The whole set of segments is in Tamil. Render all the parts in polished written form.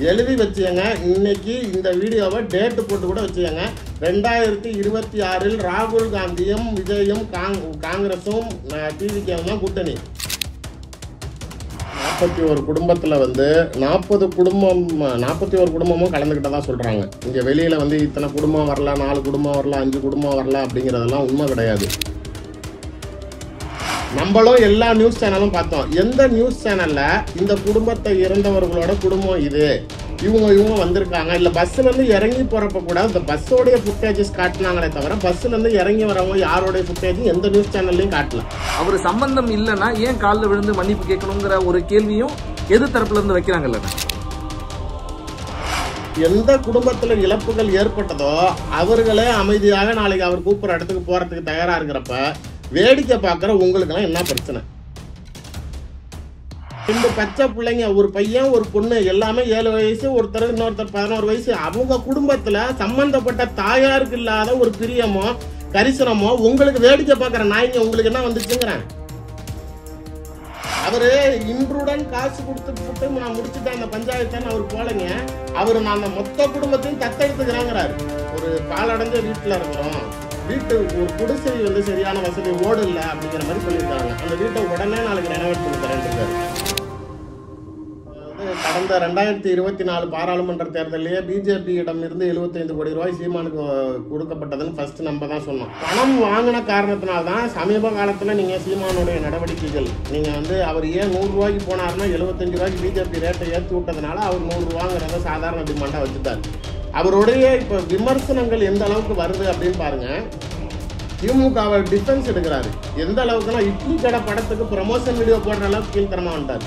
எழுதி வச்சுங்க. இன்னைக்கு இந்த வீடியோவை டேட்டு போட்டு கூட வச்சுங்க. 2026 ராகுல் காந்தியும் விஜயும் காங்கிரஸும் டிவிகேவும் தான் கூட்டணி. 41 குடும்பத்தில் 41 குடும்பமும் கலந்துக்கிட்டதா சொல்கிறாங்க. இங்கே வெளியில் இத்தனை குடும்பம் வரலாம், 4 குடும்பம் வரலாம், 5 குடும்பம் வரலாம் அப்படிங்கிறதெல்லாம் உண்மை கிடையாது. நம்மளும் எல்லா நியூஸ் சேனலும் பார்த்தோம். எந்த நியூஸ் சேனல்ல இந்த குடும்பத்தை இறந்தவர்களோட குடும்பம் இது, இவங்க வந்திருக்காங்க, இல்லை பஸ்ஸுலேருந்து இறங்கி போகிறப்ப கூட இந்த பஸ்ஸோடைய ஃபுட்டேஜஸ் காட்டினாங்களே தவிர பஸ்ஸுலேருந்து இறங்கி வரவங்க யாரோடைய ஃபுட்டேஜ் எந்த நியூஸ் சேனல்லையும் காட்டல. அவர் சம்பந்தம் இல்லைன்னா ஏன் காலில் விழுந்து மன்னிப்பு கேட்கணுங்கிற ஒரு கேள்வியும் எது தரப்புல இருந்து வைக்கிறாங்கல்ல. எந்த குடும்பத்தில் இழப்புகள் ஏற்பட்டதோ அவர்களே அமைதியாக நாளைக்கு அவர் கூப்பிட்ற இடத்துக்கு போகிறதுக்கு தயாராக இருக்கிறப்ப வேடிக்கை பார்க்குற உங்களுக்கெல்லாம் என்ன பிரச்சனை? 2 பச்சை பிள்ளைங்க, ஒரு பையன் ஒரு பொண்ணு, எல்லாமே 7 வயசு, ஒருத்தர் இன்னொருத்தர் 11 வயசு. அவங்க குடும்பத்தில் சம்பந்தப்பட்ட தாயாருக்கு இல்லாத ஒரு பிரியமோ கரிசனமோ உங்களுக்கு வேடிக்கை பார்க்குற நாய்ங்க உங்களுக்கு என்ன வந்துச்சுங்கிறேன். அவரு இன்றுடன் காசு கொடுத்து நான் முடிச்சுட்டேன் அந்த பஞ்சாயத்தான்னு அவர் போலங்க. அவரு நான் அந்த மொத்த குடும்பத்தையும் தத்தெடுத்துக்கிறாங்கிறாரு. ஒரு பாலடைஞ்ச வீட்டில் இருக்கிறோம், வீட்டு ஒரு குடிசை சரியான வசதி ஓடு இல்லை அப்படிங்கிற மாதிரி சொல்லியிருக்காங்க. அந்த வீட்டை உடனே நாளைக்கு ரெனோவேட் பண்ணி தரேன். கடந்த 2024 பாராளுமன்ற தேர்தலிலேயே பிஜேபியிடம் இருந்து 75 கோடி ரூபாய் சீமானுக்கு கொடுக்கப்பட்டதுன்னு ஃபர்ஸ்ட் நம்ம தான் சொன்னோம். பணம் வாங்கின காரணத்தினால்தான் சமீப காலத்தில் நீங்கள் சீமானுடைய நடவடிக்கைகள் நீங்கள் அவர் ஏன் 100 ரூபாய்க்கு போனார்னா 75 ரூபாய்க்கு பிஜேபி ரேட்டை ஏற்றி விட்டதுனால அவர் 100 ரூபாங்கிறத சாதாரண டிமாண்டாக வச்சுட்டார். அவருடைய இப்போ விமர்சனங்கள் எந்த அளவுக்கு வருது அப்படின்னு பாருங்க. திமுகவை டிஃபென்ஸ் எடுக்கிறாரு. எந்த அளவுக்குன்னா இட்லி கடை படத்துக்கு ப்ரமோஷன் வீடியோ போடுற அளவுக்கு கீழ்த்தரமா வந்துட்டார்.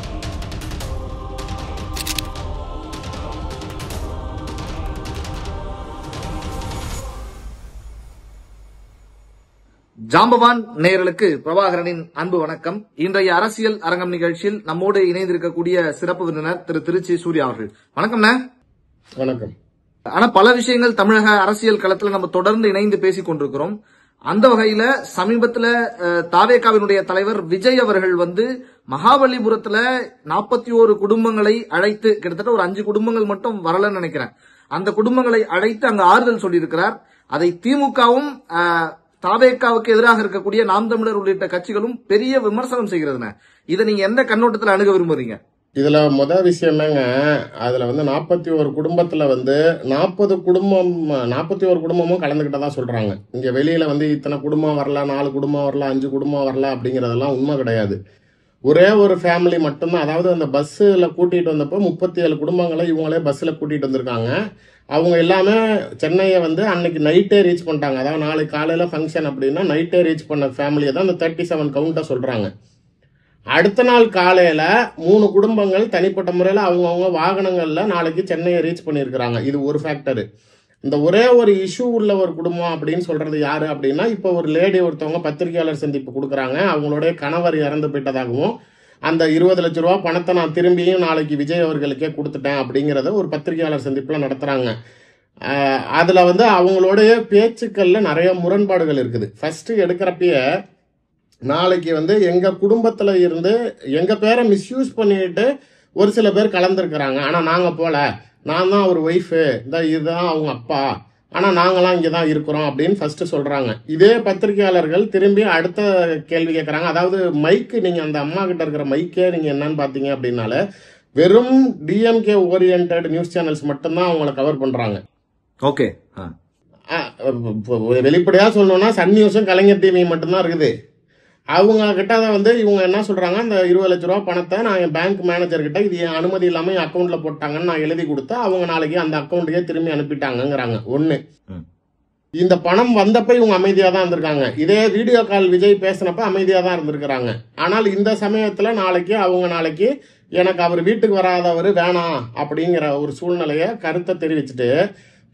ஜாம்பவான் நேயர்களுக்கு பிரபாகரனின் அன்பு வணக்கம். இன்றைய அரசியல் அரங்கம் நிகழ்ச்சியில் நம்மோடு இணைந்திருக்கக்கூடிய சிறப்பு விருந்தினர் திரு திருச்சி சூர்யா அவர்கள். வணக்கம்ண்ணா. வணக்கம். ஆனா பல விஷயங்கள் தமிழக அரசியல் களத்துல நம்ம தொடர்ந்து இணைந்து பேசிக் கொண்டிருக்கிறோம். அந்த வகையில சமீபத்துல தாவேகாவினுடைய தலைவர் விஜய் அவர்கள் மகாபலிபுரத்துல 41 குடும்பங்களை அழைத்து, கிட்டத்தட்ட ஒரு 5 குடும்பங்கள் மட்டும் வரலன்னு நினைக்கிறேன், அந்த குடும்பங்களை அழைத்து அங்கு ஆறுதல் சொல்லியிருக்கிறார். அதை திமுகவும் தாவேகாவுக்கு எதிராக இருக்கக்கூடிய நாம் தமிழர் உள்ளிட்ட கட்சிகளும் பெரிய விமர்சனம் செய்கிறதுன. இதை நீங்க எந்த கண்ணோட்டத்தில் அணுக விரும்புறீங்க? இதுல முதல் விஷயமேங்க, அதுல 41 குடும்பத்துல 41 குடும்பமும் கலந்துக்கிட்டதா சொல்றாங்க. இங்க வெளியில இத்தனை குடும்பம் வரலாம், 4 குடும்பம் வரலாம், 5 குடும்பம் வரலாம் அப்படிங்கறதெல்லாம் உண்மை கிடையாது. ஒரே ஒரு ஃபேமிலி மட்டும்தான். அதாவது அந்த பஸ்ஸில் கூட்டிகிட்டு வந்தப்போ 37 குடும்பங்களை இவங்களே பஸ்ஸில் கூட்டிகிட்டு வந்திருக்காங்க. அவங்க எல்லாமே சென்னையை அன்னைக்கு நைட்டே ரீச் பண்ணிட்டாங்க. அதாவது நாளைக்கு காலையில் ஃபங்க்ஷன் அப்படின்னா நைட்டே ரீச் பண்ண ஃபேமிலியை தான் அந்த 37 கவுண்ட்டாக சொல்கிறாங்க. அடுத்த நாள் காலையில் 3 குடும்பங்கள் தனிப்பட்ட முறையில் அவங்கவுங்க வாகனங்களில் நாளைக்கு சென்னையை ரீச் பண்ணியிருக்கிறாங்க. இது ஒரு ஃபேக்டரு. இந்த ஒரே ஒரு இஷ்யூ உள்ள ஒரு குடும்பம் அப்படின்னு சொல்றது யாரு அப்படின்னா, இப்போ ஒரு லேடி ஒருத்தவங்க பத்திரிகையாளர் சந்திப்பு கொடுக்குறாங்க. அவங்களுடைய கணவர் இறந்து போயிட்டதாகவும் அந்த 20 லட்ச ரூபா பணத்தை நான் திரும்பியும் நாளைக்கு விஜய் அவர்களுக்கே கொடுத்துட்டேன் அப்படிங்கிறத ஒரு பத்திரிகையாளர் சந்திப்பில் நடத்துகிறாங்க. அதில் அவங்களுடைய பேச்சுக்களில் நிறைய முரண்பாடுகள் இருக்குது. ஃபர்ஸ்ட் எடுக்கிறப்பயே நாளைக்கு எங்கள் குடும்பத்தில் இருந்து எங்கள் பேரை மிஸ்யூஸ் பண்ணிட்டு ஒரு சில பேர் கலந்துருக்கிறாங்க. ஆனால் நாங்கள் போல, நான் தான் அவர் ஒய்ஃபு, இதுதான் அவங்க அப்பா, ஆனால் நாங்களாம் இங்கே தான் இருக்கிறோம் அப்படின்னு ஃபர்ஸ்ட் சொல்கிறாங்க. இதே பத்திரிகையாளர்கள் திரும்பி அடுத்த கேள்வி கேட்குறாங்க. அதாவது மைக்கு, நீங்கள் அந்த அம்மா கிட்ட இருக்கிற மைக்கே நீங்கள் என்னன்னு பார்த்தீங்க அப்படின்னால வெறும் டிஎம்கே ஓரியன்ட் நியூஸ் சேனல்ஸ் மட்டும்தான் அவங்கள கவர் பண்ணுறாங்க. ஓகே, வெளிப்படையாக சொல்லணும்னா சன் நியூஸும் கலைஞர் டிவி மட்டும்தான் இருக்குது. அவங்க கிட்ட இவங்க என்ன சொல்றாங்க, அந்த 20 லட்ச ரூபா பணத்தை நான் என் பேங்க் மேனேஜர் கிட்ட இது என் அனுமதி இல்லாம என் அக்கௌண்ட்ல போட்டாங்கன்னு நான் எழுதி கொடுத்தா அவங்க நாளைக்கு அந்த அக்கௌண்ட்டுக்கே திரும்பி அனுப்பிட்டாங்கிறாங்க. ஒண்ணு, இந்த பணம் வந்தப்ப இவங்க அமைதியா தான் இருந்திருக்காங்க. இதே வீடியோ கால் விஜய் பேசினப்ப அமைதியா தான் இருந்திருக்கிறாங்க. ஆனால் இந்த சமயத்துல நாளைக்கு எனக்கு அவர் வீட்டுக்கு வராதவர் வேணாம் அப்படிங்கிற ஒரு சூழ்நிலைய கருத்தை தெரிவிச்சுட்டு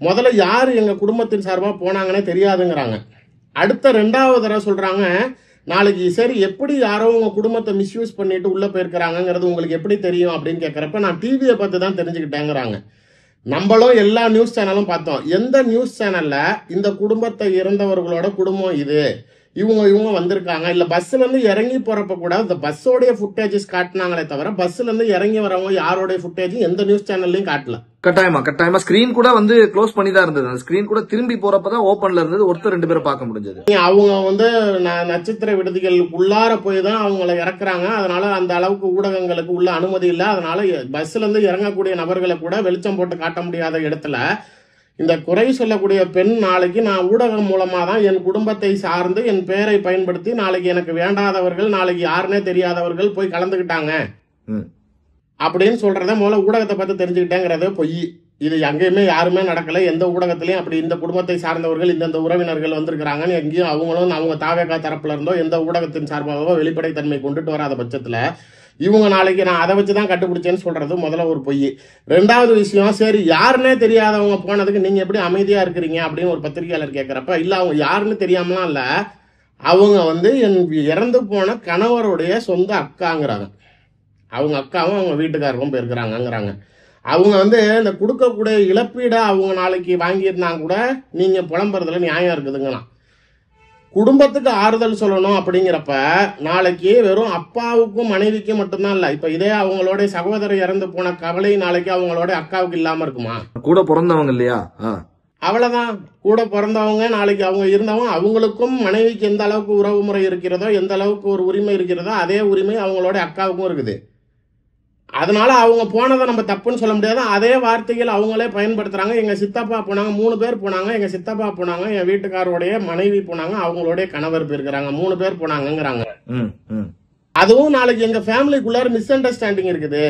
முதல்ல யாரு எங்க குடும்பத்தின் சார்பா போனாங்கன்னே தெரியாதுங்கிறாங்க. அடுத்த 2வது தடவை சொல்றாங்க, நாளைக்கு சரி எப்படி யாரோ உங்க குடும்பத்தை மிஸ்யூஸ் பண்ணிட்டு உள்ள போயிருக்கிறாங்கிறது உங்களுக்கு எப்படி தெரியும் அப்படின்னு கேட்கறப்ப நான் டிவியை பார்த்து தான் தெரிஞ்சுக்கிட்டேங்கிறாங்க. நம்மளும் எல்லா நியூஸ் சேனலும் பார்த்தோம். எந்த நியூஸ் சேனல்ல இந்த குடும்பத்தை இறந்தவர்களோட குடும்பம் இது, இவங்க வந்திருக்காங்க. இல்ல பஸ்ல இருந்து இறங்கி போறப்ப கூட இந்த பஸ்ஸோடைய ஃபுட்டேஜஸ் காட்டினாங்களே தவிர பஸ்ல இருந்து இறங்கி வரவங்க யாரோடைய ஃபுட்டேஜும் எந்த நியூஸ் சேனல்லையும் காட்டல. கட்டாயமா ஸ்கிரீன் கூட வந்து க்ளோஸ் பண்ணி தான் இருந்தது. அந்த ஸ்கிரீன் கூட திரும்பி போறப்பதான் ஓபன்ல இருந்தது. ஒருத்தர் 2 பேரை பார்க்க முடிஞ்சது. அவங்க வந்து நட்சத்திர விடுதிகள் உள்ளார போய் தான் அவங்கள இறக்குறாங்க. அதனால அந்த அளவுக்கு ஊடகங்களுக்கு உள்ள அனுமதி இல்லை. அதனால பஸ்ல இருந்து இறங்கக்கூடிய நபர்களை கூட வெளிச்சம் போட்டு காட்ட முடியாத இடத்துல இந்த குறை சொல்லக்கூடிய பெண் நாளைக்கு நான் ஊடகம் மூலமா தான் என் குடும்பத்தை சார்ந்து என் பெயரை பயன்படுத்தி நாளைக்கு எனக்கு வேண்டாதவர்கள், நாளைக்கு யாருன்னே தெரியாதவர்கள் போய் கலந்துக்கிட்டாங்க அப்படின்னு சொல்றத முதல்ல ஊடகத்தை பார்த்து தெரிஞ்சுக்கிட்டேங்கிறது பொய். இது எங்கேயுமே யாருமே நடக்கல. எந்த ஊடகத்திலையும் அப்படி இந்த குடும்பத்தை சார்ந்தவர்கள் இந்தந்த உறவினர்கள் வந்திருக்கிறாங்கன்னு எங்கேயும் அவங்களும் அவங்க தாவேகா தரப்புல இருந்தோ எந்த ஊடகத்தின் சார்பாகவோ வெளிப்படைத்தன்மை கொண்டுட்டு வராத பட்சத்துல இவங்க நாளைக்கு நான் அதை வச்சுதான் கண்டுபிடிச்சேன்னு சொல்றது முதல்ல ஒரு பொய். 2வது விஷயம், சரி யாருன்னே தெரியாதவங்க போனதுக்கு நீங்க எப்படி அமைதியா இருக்கிறீங்க அப்படின்னு ஒரு பத்திரிகையாளர் கேட்கிறப்ப, இல்ல அவங்க யாருன்னு தெரியாமலாம் இல்ல, அவங்க வந்து என் இறந்து போன கணவருடைய சொந்த அக்காங்கிறாங்க. அவங்க அக்காவும் அவங்க வீட்டுக்காரரும் போயிருக்கிறாங்கிறாங்க. அவங்க வந்து இந்த கொடுக்கக்கூடிய இழப்பீடை அவங்க நாளைக்கு வாங்கியிருந்தாங்க கூட நீங்க புலம்புறதுல நியாயம் இருக்குதுங்களாம். குடும்பத்துக்கு ஆறுதல் சொல்லணும் அப்படிங்கிறப்ப நாளைக்கு வெறும் அப்பாவுக்கும் மனைவிக்கும் மட்டும்தான் இல்ல, இப்ப இதே அவங்களோட சகோதரர் இறந்து போன கவலை நாளைக்கு அவங்களோட அக்காவுக்கு இல்லாம இருக்குமா? கூட பிறந்தவங்க இல்லையா? அவ்வளவுதான். கூட பிறந்தவங்க நாளைக்கு அவங்க இருந்தவங்க அவங்களுக்கும் மனைவிக்கு எந்த அளவுக்கு உறவு முறை இருக்கிறதோ, எந்த அளவுக்கு ஒரு உரிமை இருக்கிறதோ அதே உரிமை அவங்களோட அக்காவுக்கும் இருக்குது. அதனால அவங்க போனதை நம்ம தப்புன்னு சொல்ல முடியாது. அதே வார்த்தைகள் அவங்களே பயன்படுத்துறாங்க. எங்க சித்தப்பா போனாங்க, 3 பேர் போனாங்க, எங்க சித்தப்பா போனாங்க, என் வீட்டுக்காரோடைய மனைவி போனாங்க, அவங்களுடைய கணவர் போயிருக்கிறாங்க, 3 பேர் போனாங்கிறாங்க. அதுவும் நாளைக்கு எங்க ஃபேமிலிக்குள்ளார மிஸ் அண்டர்ஸ்டாண்டிங் இருக்குது,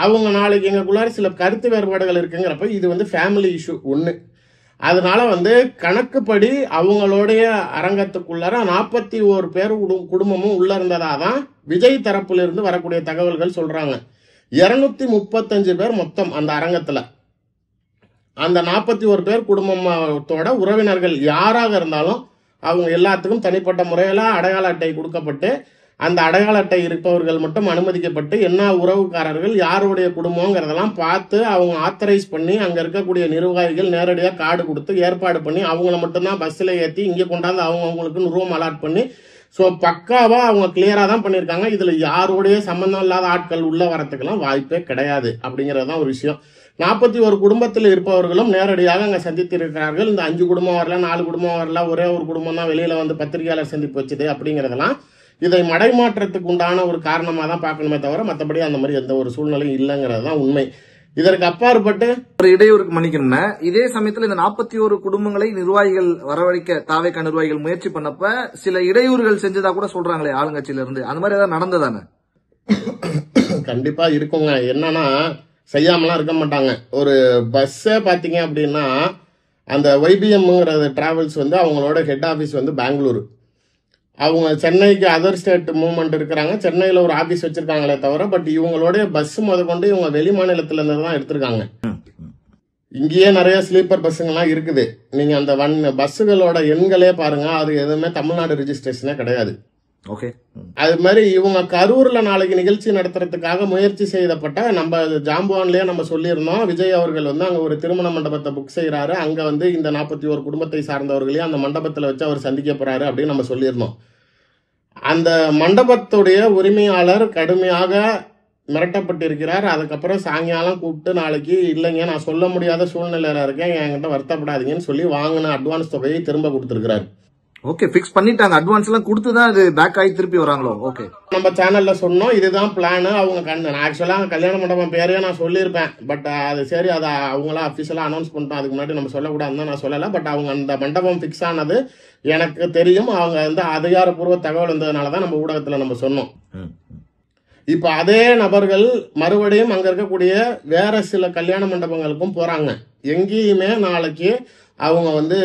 அவங்க நாளைக்கு எங்களுக்குள்ளார சில கருத்து வேறுபாடுகள் இருக்குங்கிறப்ப இது வந்து ஃபேமிலி இஷ்யூ ஒண்ணு. அதனால வந்து கணக்குப்படி அவங்களுடைய அரங்கத்துக்குள்ளார 41 பேர் குடும்பமும் உள்ள இருந்ததா தான் விஜய் தரப்புல இருந்து வரக்கூடிய தகவல்கள் சொல்றாங்க. 235 பேர் மொத்தம் அந்த அரங்கத்துல. அந்த 41 பேர் குடும்பத்தோட உறவினர்கள் யாராக இருந்தாலும் அவங்க எல்லாத்துக்கும் தனிப்பட்ட முறையில அடையாள அட்டை கொடுக்கப்பட்டு அந்த அடையாள அட்டை இருப்பவர்கள் மட்டும் அனுமதிக்கப்பட்டு என்ன உறவுக்காரர்கள் யாருடைய குடும்பங்கிறதெல்லாம் பார்த்து அவங்க ஆத்தரைஸ் பண்ணி அங்க இருக்கக்கூடிய நிர்வாகிகள் நேரடியாக கார்டு கொடுத்து ஏற்பாடு பண்ணி அவங்கள மட்டும்தான் பஸ்ல ஏற்றி இங்கே கொண்டாந்து அவங்களுக்கு ரூம் அலாட் பண்ணி ஸோ பக்காவா அவங்க கிளியரா தான் பண்ணியிருக்காங்க. இதுல யாருடைய சம்பந்தம் இல்லாத ஆட்கள் உள்ள வரத்துக்கெல்லாம் வாய்ப்பே கிடையாது அப்படிங்கிறது தான் ஒரு விஷயம். 41 குடும்பத்தில் இருப்பவர்களும் நேரடியாக அங்க சந்தித்திருக்கிறார்கள். இந்த 5 குடும்பம் வரல, 4 குடும்பம் வரல, ஒரே ஒரு குடும்பம் தான் வெளியில வந்து பத்திரிகையாளர் சந்திப்பு வச்சுது அப்படிங்கிறதெல்லாம் இதை மடைமாற்றத்துக்கு உண்டான ஒரு காரணமா தான் பார்க்கணுமே தவிர மற்றபடி அந்த மாதிரி எந்த ஒரு சூழ்நிலையும் இல்லைங்கிறது தான் உண்மை. இதற்கு அப்பாற்பட்டு ஒரு இடையூறுக்கு மன்னிக்கணும்னா, இதே சமயத்துல இந்த 41 குடும்பங்களை நிர்வாகிகள் வரவழைக்க தாவேகா நிர்வாகிகள் முயற்சி பண்ணப்ப சில இடையூறுகள் செஞ்சதா கூட சொல்றாங்களே ஆளுங்கட்சியில இருந்து, அந்த மாதிரி ஏதாவது நடந்ததானே? கண்டிப்பா இருக்குங்க. என்னன்னா செய்யாமலாம் இருக்க மாட்டாங்க. ஒரு பஸ்ஸே பாத்தீங்க அப்படின்னா அந்த YBMங்கிறது டிராவல்ஸ் வந்து அவங்களோட ஹெட் ஆபீஸ் வந்து பெங்களூரு. அவங்க சென்னைக்கு அதர் ஸ்டேட் மூவ்மெண்ட் இருக்கிறாங்க, சென்னையில் ஒரு ஆபீஸ் வச்சிருக்காங்களே தவிர பட் இவங்களுடைய பஸ் முதற்கொண்டு இவங்க வெளி மாநிலத்துல இருந்து தான் எடுத்திருக்காங்க. இங்கேயே நிறைய ஸ்லீப்பர் பஸ்ஸுங்கெல்லாம் இருக்குது. நீங்க அந்த பஸ்ஸுகளோட எண்களே பாருங்க, அது எதுவுமே தமிழ்நாடு ரெஜிஸ்ட்ரேஷனே கிடையாது. ஓகே, அது மாதிரி இவங்க கரூர்ல நாளைக்கு நிகழ்ச்சி நடத்துறதுக்காக முயற்சி செய்யப்பட்ட நம்ம ஜாம்பவான்லயே நம்ம சொல்லியிருந்தோம், விஜய் அவர்கள் வந்து அங்க ஒரு திருமண மண்டபத்தை புக் செய்யறாரு, அங்க வந்து இந்த 41 குடும்பத்தை சார்ந்தவர்களையும் அந்த மண்டபத்துல வச்சு அவர் சந்திக்க போறாரு அப்படின்னு நம்ம சொல்லியிருந்தோம். அந்த மண்டபத்துடைய உரிமையாளர் கடுமையாக மிரட்டப்பட்டிருக்கிறார். அதுக்கப்புறம் சாயங்காலம் கூப்பிட்டு நாளைக்கு இல்லைங்க நான் சொல்ல முடியாத சூழ்நிலையில இருக்கேன், என்கிட்ட வருத்தப்படாதீங்கன்னு சொல்லி வாங்கின அட்வான்ஸ் தொகையை திரும்ப கொடுத்திருக்கிறாரு. ஓகே, ஃபிக்ஸ் பண்ணிட்டாங்க. அட்வான்ஸ் எல்லாம் கொடுத்து தான் அது பேக் ஆகி திருப்பி வராங்களோ? ஓகே, நம்ம சேனல்ல சொன்னோம் இதுதான் பிளான். அவங்க ஆக்சுவலா கல்யாண மண்டபம் பேரையே நான் சொல்லியிருப்பேன், பட் அது சரி அதை அவங்களா அபிஷியலா அனௌன்ஸ் பண்ணிட்டோம், அதுக்கு முன்னாடி நம்ம சொல்லக்கூடாதுன்னு நான் சொல்லலை. பட் அவங்க அந்த மண்டபம் ஃபிக்ஸ் ஆனது எனக்கு தெரியும். அவங்க வந்து அதிகாரப்பூர்வ தகவல் இருந்ததுனாலதான் நம்ம ஊடகத்துல நம்ம சொன்னோம். இப்ப அதே நபர்கள் மறுபடியும் அங்க இருக்கக்கூடிய வேற சில கல்யாண மண்டபங்களுக்கும் போறாங்க. எங்கேயுமே நாளைக்கு அவங்க வந்து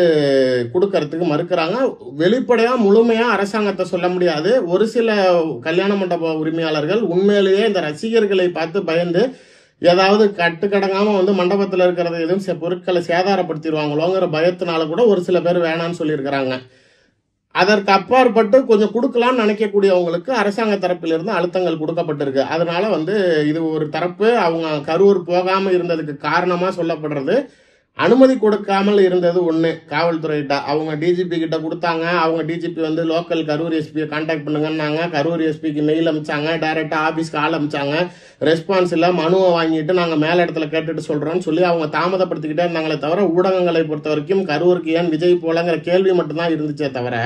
கொடுக்கறதுக்கு மறுக்கிறாங்க. வெளிப்படையா முழுமையா அரசாங்கத்தை சொல்ல முடியாது. ஒரு சில கல்யாண மண்டப உரிமையாளர்கள் உண்மையிலேயே இந்த ரசிகர்களை பார்த்து பயந்து ஏதாவது கட்டுக்கடங்காம வந்து மண்டபத்தில் இருக்கிறத எதுவும் பொருட்களை சேதாரப்படுத்திடுவாங்களோங்கிற பயத்தினால கூட ஒரு சில பேர் வேணான்னு சொல்லியிருக்கிறாங்க. அதற்கு அப்பாற்பட்டு கொஞ்சம் கொடுக்கலாம்னு நினைக்கக்கூடியவங்களுக்கு அரசாங்க தரப்பிலிருந்து அழுத்தங்கள் கொடுக்கப்பட்டிருக்கு. அதனால வந்து இது ஒரு தரப்பு அவங்க கரூர் போகாம இருந்ததுக்கு காரணமா சொல்லப்படுறது. அனுமதி கொடுக்காமல் இருந்தது ஒன்று. காவல்துறைகிட்ட அவங்க டிஜிபி கிட்ட கொடுத்தாங்க. அவங்க டிஜிபி வந்து லோக்கல் கரூர் எஸ்பியை கான்டாக்ட் பண்ணுங்கன்னாங்க. கரூர் எஸ்பிக்கு மெயில் அனுப்பிச்சாங்க, டைரக்டா ஆபீஸ்க்கு ஆள் அனுப்பிச்சாங்க. ரெஸ்பான்ஸ் இல்லை, மனுவை வாங்கிட்டு நாங்கள் மேல இடத்துல கேட்டுட்டு சொல்றோம்னு சொல்லி அவங்க தாமதப்படுத்திக்கிட்டே இருந்தாங்களே தவிர ஊடகங்களை பொறுத்த வரைக்கும் கரூருக்கு ஏன் விஜய் போலங்கிற கேள்வி மட்டும்தான் இருந்துச்சே தவிர,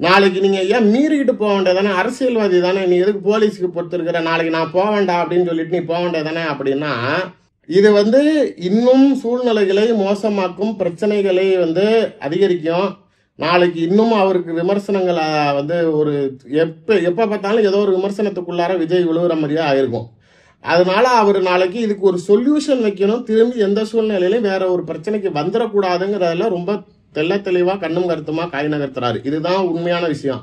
நாளைக்கு நீங்க ஏன் மீறிக்கிட்டு போக வேண்டியதானே, அரசியல்வாதி தானே, நீ எதுக்கு போலீஸுக்கு பொறுத்திருக்கிற, நாளைக்கு நான் போக வேண்டாம் அப்படின்னு சொல்லிட்டு நீ போக வேண்டியதானே அப்படின்னா, இது வந்து இன்னும் சூழ்நிலைகளை மோசமாக்கும், பிரச்சனைகளை வந்து அதிகரிக்கும். நாளைக்கு இன்னும் அவருக்கு விமர்சனங்கள் வந்து ஒரு எப்ப பார்த்தாலும் ஏதோ ஒரு விமர்சனத்துக்குள்ளார விஜய் விழுகிற மாதிரியே ஆயிருக்கும். அதனால அவர் நாளைக்கு இதுக்கு ஒரு சொல்யூஷன் வைக்கணும். திரும்பி எந்த சூழ்நிலையிலும் வேற ஒரு பிரச்சனைக்கு வந்துடக்கூடாதுங்கிறதுல ரொம்ப தெளிவா கண்ணும் கருத்துமா காய் நகர்த்துறாரு. இதுதான் உண்மையான விஷயம்.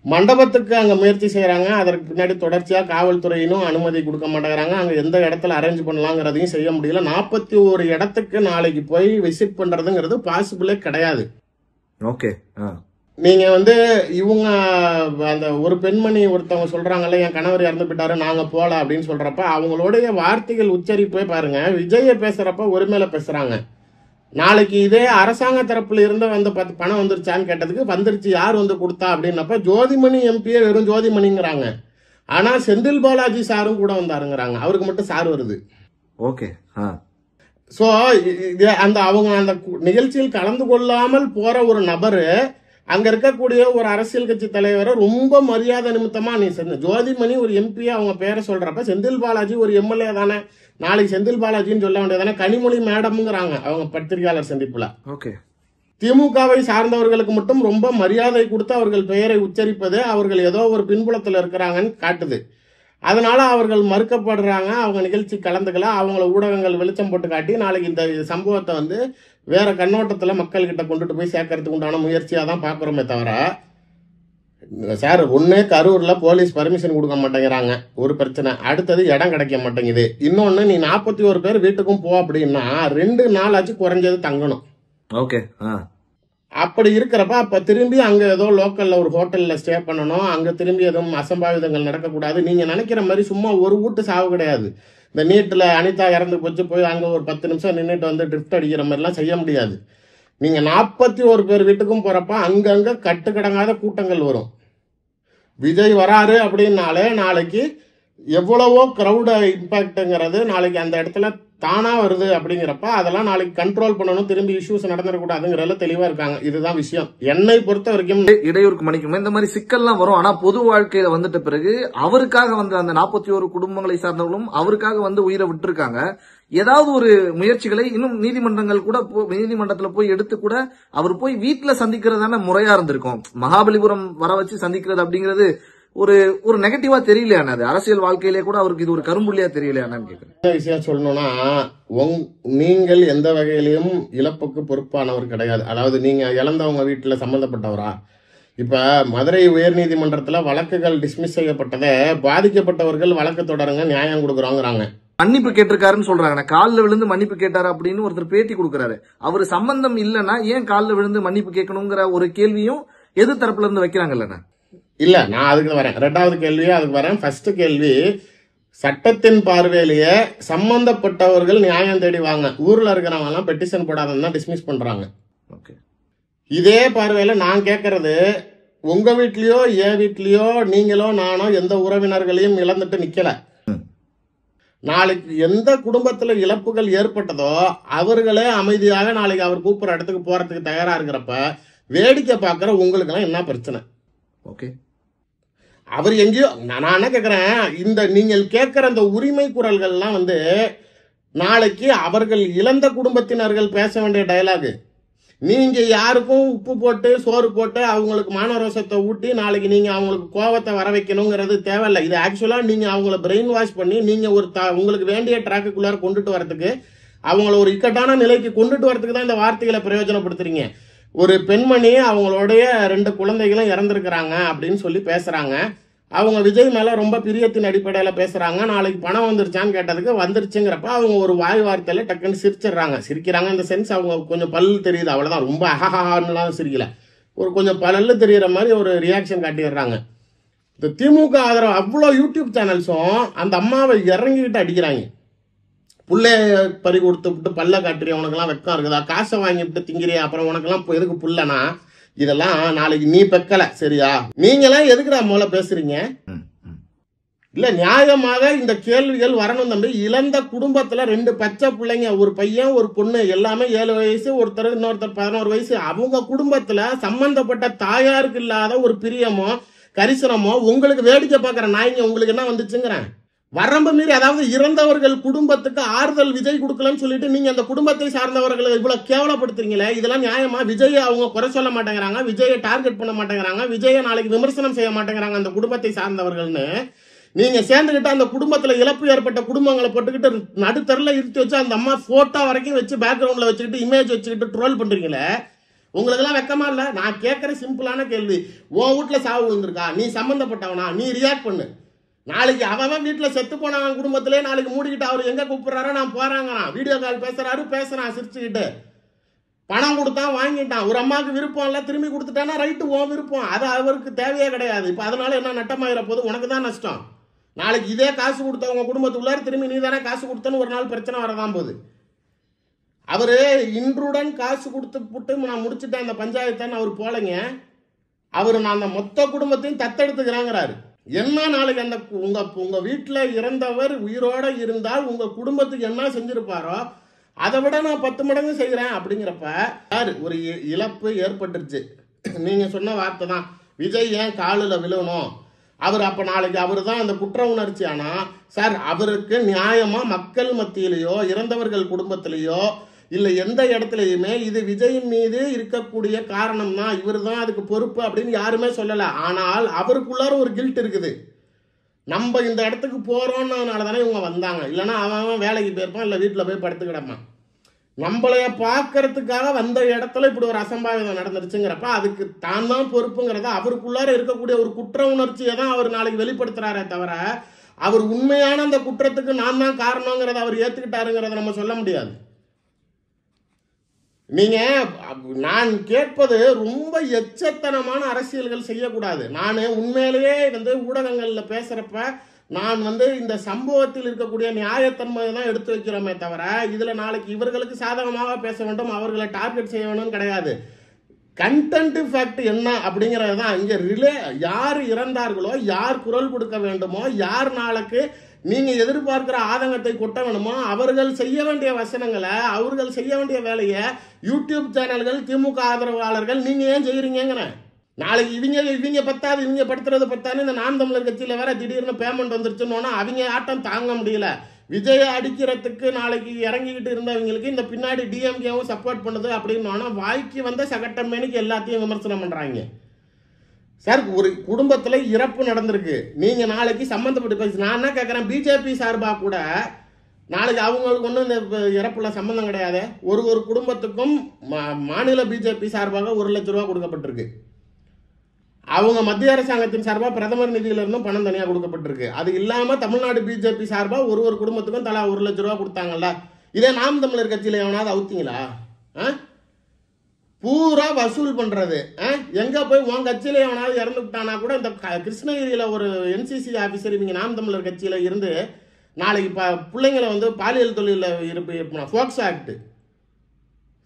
மண்டபத்துக்கு அங்க முயற்சி செய்யறாங்க, அதற்கு பின்னாடி தொடர்ச்சியா காவல்துறையினும் அனுமதி கொடுக்க மாட்டேங்கிறாங்க. அங்க எந்த இடத்துல அரேஞ்ச் பண்ணலாங்கிறதையும் செய்ய முடியல. 41 இடத்துக்கு நாளைக்கு போய் விசிட் பண்றதுங்கிறது பாசிபிளே கிடையாது. ஓகே, நீங்க வந்து இவங்க அந்த ஒரு பெண்மணி ஒருத்தவங்க சொல்றாங்கல்ல, என் கணவர் இறந்து போயிட்டாரு நாங்க போல அப்படின்னு சொல்றப்ப அவங்களுடைய வார்த்தைகள் உச்சரிப்பே பாருங்க. விஜய பேசுறப்ப ஒருமையில பேசுறாங்க. நாளைக்கு இதே அரசாங்க தரப்புல இருந்து வந்து பணம் வந்துருச்சான்னு கேட்டதுக்கு வந்துருச்சு, யார் வந்து கொடுத்தா அப்படின்னப்ப ஜோதிமணி எம்பியே வெறும் ஜோதிமணிங்கிறாங்க. ஆனா செந்தில் பாலாஜி சாரும் கூட வந்தாருங்கிறாங்க. அவருக்கு மட்டும் சார் வருது. ஓகே, சோ அந்த அவங்க அந்த நிகழ்ச்சியில் கலந்து கொள்ளாமல் போற ஒரு நபரு அங்க இருக்கக்கூடிய ஒரு அரசியல் கட்சி தலைவரை ரொம்ப மரியாதை நிமித்தமா நீ ஜோதிமணி ஒரு எம்பி அவங்க பேரை சொல்றப்ப செந்தில் பாலாஜி ஒரு எம்எல்ஏ தானே, நாளைக்கு செந்தில் பாலாஜின்னு சொல்ல வேண்டியதானே. கனிமொழி மேடம்ங்கிறாங்க அவங்க பத்திரிகையாளர் சந்திப்புல. ஓகே, திமுகவை சார்ந்தவர்களுக்கு மட்டும் ரொம்ப மரியாதை கொடுத்து அவர்கள் பெயரை உச்சரிப்பது அவர்கள் ஏதோ ஒரு பின்புலத்தில் இருக்கிறாங்கன்னு காட்டுது. அதனால அவர்கள் மறுக்கப்படுறாங்க, அவங்க நிகழ்ச்சி கலந்துக்கல, அவங்கள ஊடகங்கள் வெளிச்சம் போட்டு காட்டி நாளைக்கு இந்த சம்பவத்தை வந்து வேற கண்ணோட்டத்துல மக்கள் கிட்ட கொண்டுட்டு போய் சேர்க்கறதுக்கு உண்டான முயற்சியா தான் பாக்குறோமே தவிர, சார் ஒண்ணு கரூர்ல போலீஸ் பர்மிஷன் கொடுக்க மாட்டேங்கிறாங்க, ஒரு பிரச்சனை. அடுத்தது இடம் கிடைக்க மாட்டேங்குது. இன்னொன்னு நீ 41 பேர் வீட்டுக்கும் போ அப்படின்னா 2 நாளாச்சும் குறைஞ்சது தங்கணும். ஓகே, அப்படி இருக்கிறப்ப அப்ப திரும்பி அங்க ஏதோ லோக்கல்ல ஒரு ஹோட்டல்ல ஸ்டே பண்ணணும். அங்க திரும்பி எதுவும் அசம்பாவிதங்கள் நடக்கக்கூடாது. நீங்க நினைக்கிற மாதிரி சும்மா ஒரு வீட்டு சாவு கிடையாது. இந்த நீட்ல அனிதா இறந்து போச்சு போய் அங்க ஒரு 10 நிமிஷம் நின்றுட்டு வந்து ட்ரிஃப்ட் அடிக்கிற மாதிரிலாம் செய்ய முடியாது. நீங்க 41 பேர் வீட்டுக்கும் போறப்ப அங்கங்க கட்டுக்கடங்காத கூட்டங்கள் வரும். விஜய் வராரு அப்படின்னாலே நாளைக்கு எவ்வளவோ கிரௌட் இம்பாக்ட்ங்கிறது நாளைக்கு அந்த இடத்துல தானா வருது. அப்படிங்கிறப்ப அதெல்லாம் நாளைக்கு கண்ட்ரோல் பண்ணணும், திரும்பி இஷ்யூஸ் நடந்துடக்கூடாதுங்கிறதுல தெளிவா இருக்காங்க. இதுதான் விஷயம் என்னை பொறுத்த வரைக்கும். இடையூறுக்கு மன்னிக்கும், இந்த மாதிரி சிக்கல்லாம் வரும். ஆனா பொது வாழ்க்கையில வந்துட்ட பிறகு அவருக்காக வந்து அந்த 41 குடும்பங்களை சார்ந்தவர்களும் அவருக்காக வந்து உயிரை விட்டுருக்காங்க. ஏதாவது ஒரு முயற்சிகளை இன்னும் நீதிமன்றத்துல போய் எடுத்து கூட அவர் போய் வீட்டுல சந்திக்கிறதான முறையா இருந்திருக்கும். மகாபலிபுரம் வர வச்சு சந்திக்கிறது அப்படிங்கிறது ஒரு நெகட்டிவா தெரியலையான, அது அரசியல் வாழ்க்கையிலே கூட அவருக்கு இது ஒரு கரும்புள்ளியா தெரியலையானு கேக்குறேன். என்ன விஷயம் சொல்லணும்னா, நீங்கள் எந்த வகையிலையும் இழப்புக்கு பொறுப்பானவர் கிடையாது. அதாவது நீங்க இழந்தவங்க வீட்டுல சம்பந்தப்பட்டவரா? இப்ப மதுரை உயர்நீதிமன்றத்துல வழக்குகள் டிஸ்மிஸ் செய்யப்பட்டதை பாதிக்கப்பட்டவர்கள் வழக்கு தொடருங்க, நியாயம் கொடுக்குறோங்கிறாங்க. மன்னிப்பு கேட்டிருக்காருன்னு சொல்றாங்க. காலில் விழுந்து மன்னிப்பு கேட்டாரு அப்படின்னு ஒருத்தர் பேட்டி கொடுக்கறாரு. அவர் சம்பந்தம் இல்லைன்னா ஏன் காலில் விழுந்து மன்னிப்பு கேட்கணுங்கிற ஒரு கேள்வியும் எதிர் தரப்புல இருந்து வைக்கிறாங்கல்ல. இல்ல, நான் அதுக்கு வரேன். 2வது கேள்வியே அதுக்கு வரேன். ஃபர்ஸ்ட் கேள்வி, சட்டத்தின் பார்வையிலேயே சம்பந்தப்பட்டவர்கள் நியாயம் தேடி வாங்க, ஊர்ல இருக்கிறவங்க எல்லாம் பெட்டிஷன் போடாதன்னு டிஸ்மிஸ் பண்றாங்க. இதே பார்வையில நான் கேட்கறது, உங்க வீட்லயோ என் வீட்லயோ நீங்களோ நானோ எந்த உறவினர்களையும் இழந்துட்டு நிக்கல. நாளைக்கு எந்த குடும்பத்துல இழப்புகள் ஏற்பட்டதோ அவர்களே அமைதியாக நாளைக்கு அவர் கூப்பிடுற இடத்துக்கு போறதுக்கு தயாரா இருக்கிறப்ப வேடிக்கை பார்க்கிற உங்களுக்கு எல்லாம் என்ன பிரச்சனை? ஓகே, அவர் எங்கேயோ நான் என்ன கேட்கிறேன், இந்த நீங்கள் கேட்கிற அந்த உரிமை குரல்கள்லாம் வந்து நாளைக்கு அவர்கள் இழந்த குடும்பத்தினர்கள் பேச வேண்டிய டயலாகு. நீங்க யாருக்கும் உப்பு போட்டு சோறு போட்டு அவங்களுக்கு மானரோசத்தை ஊட்டி நாளைக்கு நீங்க அவங்களுக்கு கோபத்தை வர வைக்கணுங்கிறது தேவையில்லை. இது ஆக்சுவலா நீங்க அவங்கள பிரெயின் வாஷ் பண்ணி நீங்க ஒரு உங்களுக்கு வேண்டிய ட்ராக்குக்குள்ளார கொண்டுட்டு வரதுக்கு, அவங்கள ஒரு இக்கட்டான நிலைக்கு கொண்டுட்டு வரதுக்கு தான் இந்த வார்த்தைகளை பிரயோஜனப்படுத்துறீங்க. ஒரு பெண்மணி அவங்களுடைய 2 குழந்தைகளும் இறந்துருக்கிறாங்க அப்படின்னு சொல்லி பேசுறாங்க. அவங்க விஜய் மேல ரொம்ப பிரியத்தின் அடிப்படையில பேசுறாங்க. நாளைக்கு பணம் வந்துருச்சான்னு கேட்டதுக்கு வந்துருச்சுங்கிறப்ப அவங்க ஒரு வாய் வார்த்தையில டக்குன்னு சிரிக்கிறாங்க. இந்த சென்ஸ் அவங்க கொஞ்சம் பல்லு தெரியுது, அவ்வளவுதான். ரொம்ப அஹஹான்லாம் சிரிக்கல, ஒரு கொஞ்சம் பல்லு தெரியுற மாதிரி ஒரு ரியாக்ஷன் காட்டிடுறாங்க. இந்த திமுக ஆதரவு அவ்வளோ யூடியூப் சேனல்ஸும் அந்த அம்மாவை இறங்கிக்கிட்டு அடிக்கிறாங்க. புள்ளைய பறி கொடுத்து விட்டு பல்ல காட்டுறிய, உனக்கெல்லாம் வெக்கம் இருக்குதா? காசை வாங்கிவிட்டு திங்கிறியா, அப்புறம் உனக்கெல்லாம் எதுக்கு புள்ளனா? இதெல்லாம் நாளைக்கு நீ பெக்கல, சரியா? நீங்களாம் எதுக்குடா மூல பேசுறீங்க? இல்ல, நியாயமாக இந்த கேள்விகள் வரணும் தம்பி. இழந்த குடும்பத்துல 2 பச்சை பிள்ளைங்க, ஒரு பையன் ஒரு பொண்ணு, எல்லாமே 7 வயசு, ஒருத்தர் இன்னொருத்தர் 11 வயசு. அவங்க குடும்பத்துல சம்பந்தப்பட்ட தாயாருக்கு இல்லாத ஒரு பிரியமோ கரிசனமோ உங்களுக்கு வேடிக்கை பார்க்குற நாய்ங்க உங்களுக்கு என்ன வந்துச்சுங்கிறேன். வரம்பு மீறி, அதாவது இறந்தவர்கள் குடும்பத்துக்கு ஆறுதல் விஜய் கொடுக்கலன்னு சொல்லிட்டு நீங்க அந்த குடும்பத்தை சார்ந்தவர்களை இவ்வளவு கேவலப்படுத்துறீங்களே, இதெல்லாம் நியாயமா? விஜயை அவங்க குறை சொல்ல மாட்டேங்கிறாங்க, விஜயை டார்கெட் பண்ண மாட்டேங்கிறாங்க, விஜயை நாளைக்கு விமர்சனம் செய்ய மாட்டேங்கிறாங்க அந்த குடும்பத்தை சார்ந்தவர்கள்னு நீங்க சேர்ந்துகிட்டு அந்த குடும்பத்துல இழப்பு ஏற்பட்ட குடும்பங்களை போட்டுக்கிட்டு நடுத்தரில் இருத்தி வச்சு அந்த அம்மா போட்டோ வரைக்கும் வச்சு பேக்ரவுண்ட்ல வச்சுக்கிட்டு இமேஜ் வச்சுக்கிட்டு ட்ரோல் பண்றீங்களே, உங்களுக்கு எல்லாம் வெக்கமா இல்ல? நான் கேட்கிற சிம்பிளான கேள்வி, உன் வீட்டுல சாவு விழுந்திருக்கா, நீ சம்பந்தப்பட்டவனா, நீ ரியாக்ட் பண்ணு. நாளைக்கு அவன் வீட்டுல செத்து போனவன் குடும்பத்திலே நாளைக்கு மூடிக்கிட்டு அவர் எங்க கூப்பிடுறாரோ நான் போறாங்க, வீடியோ கால் பேசுறான் சிரிச்சுக்கிட்டு, பணம் கொடுத்தான் வாங்கிட்டான், ஒரு அம்மாவுக்கு விருப்பம் இல்ல திரும்பி கொடுத்துட்டானா ரைட்டு, உன் விருப்பம், அது அவருக்கு தேவையே கிடையாது. இப்ப அதனால என்ன நட்டமாயிர போது? உனக்கு தான் நஷ்டம். நாளைக்கு இதே காசு கொடுத்தவங்க குடும்பத்துக்குள்ளார திரும்பி நீ தானே காசு கொடுத்தன்னு ஒரு நாள் பிரச்சனை வரதான் போகுது. அவரு இன்றுடன் காசு கொடுத்து புட்டு நான் முடிச்சுட்டேன் அந்த பஞ்சாயத்தான்னு அவர் போலங்க, அவரு நான் அந்த மொத்த குடும்பத்தையும் தத்தெடுத்துக்கிறாங்கிறாரு. என்ன நாளைக்கு அந்த உங்க வீட்டுல இறந்தவர் உயிரோட இருந்தால் உங்க குடும்பத்துக்கு என்ன செஞ்சிருப்பாரோ அதை விட நான் 10 மடங்கு செய்கிறேன் அப்படிங்கிறப்ப ஒரு இழப்பு ஏற்பட்டுருச்சு. நீங்க சொன்ன வார்த்தை தான், விஜய் ஏன் காலில் விழணும், அவர் அப்ப நாளைக்கு அவரு தான் அந்த குற்ற உணர்ச்சி. ஆனா சார், அவருக்கு நியாயமா மக்கள் மத்தியிலேயோ இறந்தவர்கள் குடும்பத்திலேயோ இல்ல எந்த இடத்துலயுமே இது விஜயின் மீது இருக்கக்கூடிய காரணம் தான், இவர் தான் அதுக்கு பொறுப்பு அப்படின்னு யாருமே சொல்லல. ஆனால் அவருக்குள்ளார ஒரு கில்ட் இருக்குது. நம்ம இந்த இடத்துக்கு போறோம்னால தானே இவங்க வந்தாங்க, இல்லைன்னா அவன் வேலைக்கு போயிருப்பான், இல்ல வீட்டுல போய் படுத்து கிடப்பான். நம்மளைய பார்க்கறதுக்காக வந்த இடத்துல இப்படி ஒரு அசம்பாவிதம் நடந்துருச்சுங்கிறப்ப அதுக்கு தான் தான் பொறுப்புங்கிறத அவருக்குள்ளார இருக்கக்கூடிய ஒரு குற்ற உணர்ச்சியை தான் அவர் நாளைக்கு வெளிப்படுத்துறாரே தவிர அவர் உண்மையான அந்த குற்றத்துக்கு நான் தான் காரணங்கிறத அவர் ஏத்துக்கிட்டாருங்கிறத நம்ம சொல்ல முடியாது. நீங்க, நான் கேட்பது ரொம்ப எச்சத்தனமான அரசியல்கள் செய்யக்கூடாது. நான் உண்மையிலேயே ஊடகங்கள்ல பேசுறப்ப நான் இந்த சம்பவத்தில் இருக்கக்கூடிய நியாயத்தன்மை தான் எடுத்து வைக்கிறோமே தவிர இதுல நாளைக்கு இவர்களுக்கு சாதகமாக பேச வேண்டும், அவர்களை டார்கெட் செய்ய வேண்டும் கிடையாது. கண்டென்ட் ஃபேக்ட் என்ன அப்படிங்கிறது தான் இங்க யார் இறந்தார்களோ, யார் குரல் கொடுக்க வேண்டுமோ, யார் நாளைக்கு நீங்க எதிர்பார்க்கிற ஆதங்கத்தை கொட்ட வேணுமோ அவர்கள் செய்ய வேண்டிய வசனங்களை, அவர்கள் செய்ய வேண்டிய வேலையை யூடியூப் சேனல்கள், திமுக ஆதரவாளர்கள் நீங்க ஏன் செய்யறீங்க? நாளைக்கு இவங்க பத்தாது, இவங்க படுத்துறது பத்தாது, இந்த நாம் தமிழர் கட்சியில வேற திடீர்னு பேமெண்ட் வந்துருச்சுன்னு அவங்க ஆட்டம் தாங்க முடியல. விஜயை அடிக்கிறதுக்கு நாளைக்கு இறங்கிக்கிட்டு இருந்தவங்களுக்கு இந்த பின்னாடி டிஎம்கேவும் சப்போர்ட் பண்ணுது அப்படின்னு வாய்க்கு வந்த சகட்டமேனிக்கு எல்லாத்தையும் விமர்சனம் பண்றாங்க. சார், ஒரு குடும்பத்துல இறப்பு நடந்திருக்கு, நீங்க நாளைக்கு சம்பந்தப்பட்டு பேச, நான் என்ன கேட்கறேன், பிஜேபி சார்பா கூட நாளைக்கு அவங்களுக்கு ஒன்றும் இந்த இறப்புல சம்பந்தம் கிடையாது. ஒரு குடும்பத்துக்கும் மாநில பிஜேபி சார்பாக 1 லட்சம் ரூபாய் கொடுக்கப்பட்டிருக்கு. அவங்க மத்திய அரசாங்கத்தின் சார்பாக பிரதமர் நிதியில இருந்தும் பணம் தனியாக கொடுக்கப்பட்டிருக்கு. அது இல்லாம தமிழ்நாடு பிஜேபி சார்பா ஒரு குடும்பத்துக்கும் தலா 1 லட்சம் ரூபாய் கொடுத்தாங்கல்ல. இதே நாம் தமிழர் கட்சியில எவனாவது அவுத்தீங்களா? பூரா வசூல் பண்றது. எங்க போய் உன் கட்சியில எவனாவது இறந்து விட்டானா கூட இந்த கிருஷ்ணகிரியில ஒரு என்சிசி ஆபீசர் இவங்க நாம் தமிழர் கட்சியில இருந்து நாளைக்கு பிள்ளைங்களை பாலியல் தொழில இருப்பு போக்சோ ஆக்ட்,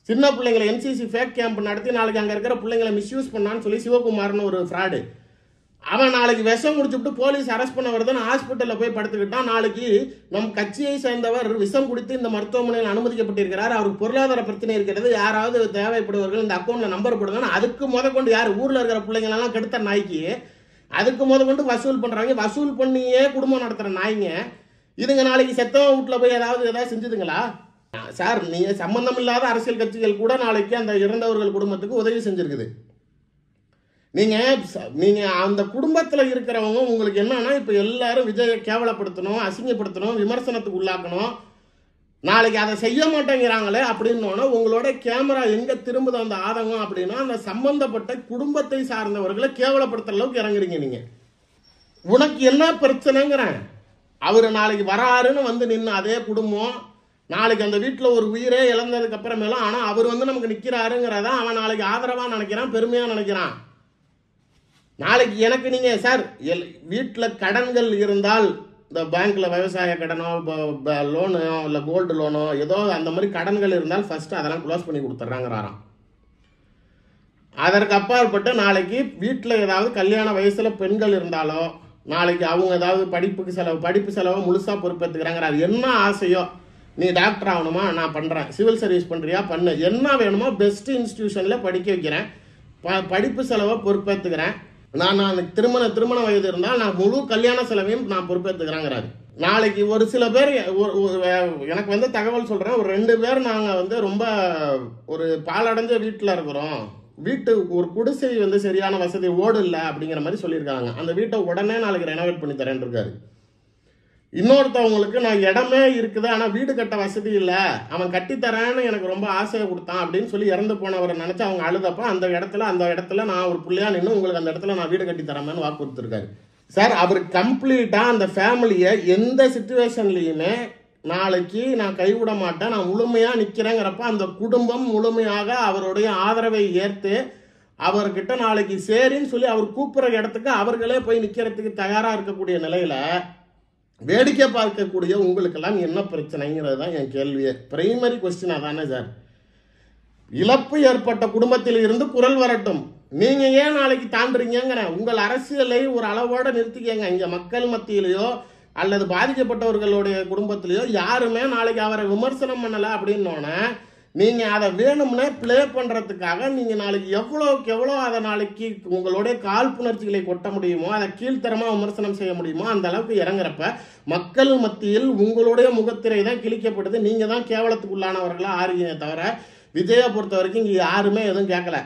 சின்ன பிள்ளைங்களை என்சிசி ஃபேக் கேம்ப் நடத்தி நாளைக்கு அங்க இருக்கிற பிள்ளைங்களை மிஸ்யூஸ் பண்ணான்னு சொல்லி சிவகுமார்னு ஒரு ஃப்ராடு, அவன் நாளைக்கு விஷம் குடிச்சுட்டு போலீஸ் அரெஸ்ட் பண்ண வருதுன்னு ஹாஸ்பிட்டல்ல போய் படுத்துக்கிட்டான். நாளைக்கு நம் கட்சியை சேர்ந்தவர் விஷம் குடித்து இந்த மருத்துவமனையில் அனுமதிக்கப்பட்டிருக்கிறார், அவருக்கு பொருளாதார பிரச்சனை இருக்கிறது, யாராவது தேவைப்படுவர்கள் இந்த அக்கௌண்ட்ல நம்பர் போடுங்க, அதுக்கு கொண்டு யார் ஊர்ல இருக்கிற பிள்ளைங்களெல்லாம் கெடுத்த நாய்க்கு அதுக்கு கொண்டு வசூல் பண்றாங்க. வசூல் பண்ணியே குடும்பம் நடத்துற நாய்ங்க இதுங்க நாளைக்கு செத்தவன் வீட்டுல போய் ஏதாவது செஞ்சுதுங்களா? சார், நீங்க சம்பந்தம் இல்லாத அரசியல் கட்சிகள் கூட நாளைக்கு அந்த இறந்தவர்கள் குடும்பத்துக்கு உதவி செஞ்சிருக்குது. நீங்க அந்த குடும்பத்துல இருக்கிறவங்க உங்களுக்கு என்னன்னா இப்ப எல்லாரும் விஜயை கேவலப்படுத்தணும், அசிங்கப்படுத்தணும், விமர்சனத்துக்கு உள்ளாக்கணும், நாளைக்கு அதை செய்ய மாட்டேங்கிறாங்களே அப்படின்னு உங்களோட கேமரா எங்க திரும்புது அந்த ஆதங்கம் அப்படின்னா அந்த சம்பந்தப்பட்ட குடும்பத்தை சார்ந்தவர்களை கேவலப்படுத்துற அளவுக்கு இறங்குறீங்க. நீங்க உனக்கு என்ன பிரச்சனைங்கிறேன், அவரு நாளைக்கு வராருன்னு நின்று அதே குடும்பம் நாளைக்கு அந்த வீட்டில் ஒரு உயிரே இழந்ததுக்கு அப்புறமேலும் ஆனா அவர் நமக்கு நிக்கிறாருங்கிறத அவன் நாளைக்கு ஆதரவா நினைக்கிறான், பெருமையா நினைக்கிறான். நாளைக்கு எனக்கு நீங்க சார் வீட்டில் கடன்கள் இருந்தால் இந்த பேங்க்ல விவசாய கடனோ லோனோ இல்லை கோல்டு லோனோ ஏதோ அந்த மாதிரி கடன்கள் இருந்தால் ஃபர்ஸ்ட் அதெல்லாம் க்ளோஸ் பண்ணி கொடுத்துட்றாங்கிறாராம். அதற்கு அப்பாற்பட்டு நாளைக்கு வீட்டில் ஏதாவது கல்யாண வயசுல பெண்கள் இருந்தாலோ நாளைக்கு அவங்க ஏதாவது படிப்பு செலவை முழுசா பொறுப்பேற்றுக்கிறாங்க. அது என்ன ஆசையோ, நீ டாக்டர் ஆகணுமா, நான் பண்றேன். சிவில் சர்வீஸ் பண்றியா, பண்ணு. என்ன வேணுமோ பெஸ்ட் இன்ஸ்டிடியூஷன்ல படிக்க வைக்கிறேன், படிப்பு செலவை பொறுப்பேற்றுக்கிறேன். நான் திருமண வயது இருந்தால் நான் முழு கல்யாண செலவையும் நான் பொறுப்பேற்றுக்கிறேங்கிறாரு. நாளைக்கு ஒரு சில பேர் எனக்கு வந்து தகவல் சொல்றேன், ஒரு 2 பேர் நாங்க வந்து ரொம்ப ஒரு பாலடைஞ்ச வீட்டில் இருக்கிறோம், வீட்டு ஒரு குடிசை வந்து சரியான வசதி ஓடு இல்லை அப்படிங்கிற மாதிரி சொல்லியிருக்காங்க. அந்த வீட்டை உடனே நாளைக்கு ரெனோவேட் பண்ணி தரேன் இருக்காரு. இன்னொருத்தவங்களுக்கு நான் இடமே இருக்குது ஆனால் வீடு கட்ட வசதி இல்லை, அவன் கட்டித்தரேன்னு எனக்கு ரொம்ப ஆசையை கொடுத்தான் அப்படின்னு சொல்லி இறந்து போனவரை நினைச்சு அவங்க அழுதப்ப அந்த இடத்துல நான் ஒரு பிள்ளையா நின்று உங்களுக்கு அந்த இடத்துல நான் வீடு கட்டி தரேன்னு வாக்கு கொடுத்துருக்காரு. சார், அவர் கம்ப்ளீட்டா அந்த ஃபேமிலியை எந்த சிச்சுவேஷன்லையுமே நாளைக்கு நான் கைவிட மாட்டேன், நான் முழுமையா நிக்கிறேங்கிறப்ப அந்த குடும்பம் முழுமையாக அவருடைய ஆதரவை ஏற்று அவர்கிட்ட நாளைக்கு சரின்னு சொல்லி அவர் கூப்பிடுற இடத்துக்கு அவர்களே போய் நிக்கிறதுக்கு தயாரா இருக்கக்கூடிய நிலையில வேடிக்கை பார்க்கக்கூடிய உங்களுக்கெல்லாம் என்ன பிரச்சனைங்கிறது தான் என் கேள்வியே. பிரைமரி கொஸ்டின் அதானே சார். இழப்பு ஏற்பட்ட குடும்பத்தில் இருந்து குரல் வரட்டும், நீங்க ஏன் நாளைக்கு தாண்டுறீங்கிற உங்கள் அரசியலை ஒரு அளவோட நிறுத்திக்கங்க. இங்க மக்கள் மத்தியிலையோ அல்லது பாதிக்கப்பட்டவர்களுடைய குடும்பத்திலேயோ யாருமே நாளைக்கு அவரை விமர்சனம் பண்ணல அப்படின்னோடனே நீங்க அதை வேணும்னே பிளே பண்றதுக்காக நீங்க நாளைக்கு எவ்வளவுக்கு எவ்வளோ அதை நாளைக்கு உங்களுடைய காழ்ப்புணர்ச்சிகளை கொட்ட முடியுமோ, அதை கீழ்த்தரமா விமர்சனம் செய்ய முடியுமோ அந்த அளவுக்கு இறங்குறப்ப மக்கள் மத்தியில் உங்களுடைய முகத்திரை தான் கிழிக்கப்படுது. நீங்க தான் கேவலத்துக்குள்ளானவர்களா ஆறீங்க தவிர விஜயை பொறுத்த வரைக்கும் இங்க யாருமே எதுவும் கேட்கல.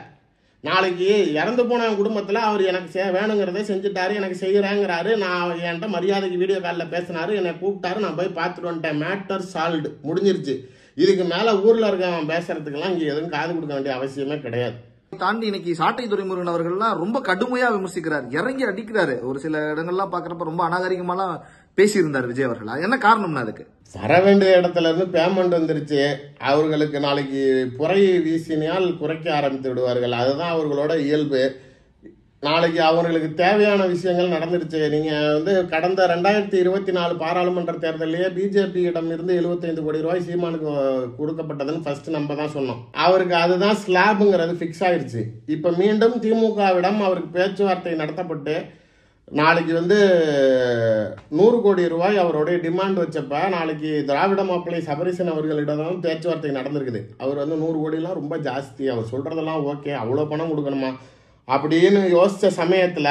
நாளைக்கு இறந்து போன குடும்பத்தில் அவர் எனக்கு வேணுங்கிறத செஞ்சுட்டாரு, எனக்கு செய்யறேங்கிறாரு, நான் என்கிட்ட மரியாதைக்கு வீடியோ காலில் பேசினாரு, என்னை கூப்பிட்டாரு, நான் போய் பார்த்துட்டு வந்துட்டேன், மேட்டர் சால்வ்டு, முடிஞ்சிருச்சு. இதுக்கு மேல ஊர்ல இருக்கவன் பேசுறதுக்கெல்லாம் இங்க எதுவும் காது கொடுக்க வேண்டிய அவசியமே கிடையாது. தாண்டி இன்னைக்கு சாட்டை துரைமுருகன் அவர்கள்லாம் ரொம்ப கடுமையா விமர்சிக்கிறார், இறங்கி அடிக்கிறாரு. ஒரு சில இடங்கள்லாம் பாக்குறப்ப ரொம்ப அநாகரிகமாலாம் பேசியிருந்தார் விஜய் அவர்கள். அது என்ன காரணம்னா அதுக்கு தர வேண்டிய இடத்துல இருந்து பேமெண்ட் வந்துருச்சு, அவர்களுக்கு நாளைக்கு புரை வீசினால் குறைக்க ஆரம்பித்து விடுவார்கள். அதுதான் அவர்களோட இயல்பு. நாளைக்கு அவர்களுக்கு தேவையான விஷயங்கள் நடந்துருச்சு. நீங்க வந்து கடந்த 2024 பாராளுமன்ற தேர்தலிலேயே பிஜேபியிடம் இருந்து 75 கோடி ரூபாய் சீமானுக்கு கொடுக்கப்பட்டதுன்னு ஃபர்ஸ்ட் நம்ம தான் சொன்னோம். அவருக்கு அதுதான் ஸ்லாபுங்கிறது ஃபிக்ஸ் ஆயிடுச்சு. இப்ப மீண்டும் திமுகவிடம் அவருக்கு பேச்சுவார்த்தை நடத்தப்பட்டு நாளைக்கு வந்து 100 கோடி ரூபாய் அவருடைய டிமாண்ட் வச்சப்ப நாளைக்கு திராவிட மாப்பிள்ளை சபரிசன் அவர்களிடம் பேச்சுவார்த்தை நடந்திருக்குது. அவர் வந்து 100 கோடிலாம் ரொம்ப ஜாஸ்தி, அவர் சொல்றதெல்லாம் ஓகே, அவ்வளோ பணம் கொடுக்கணுமா அப்படின்னு யோசிச்ச சமயத்துல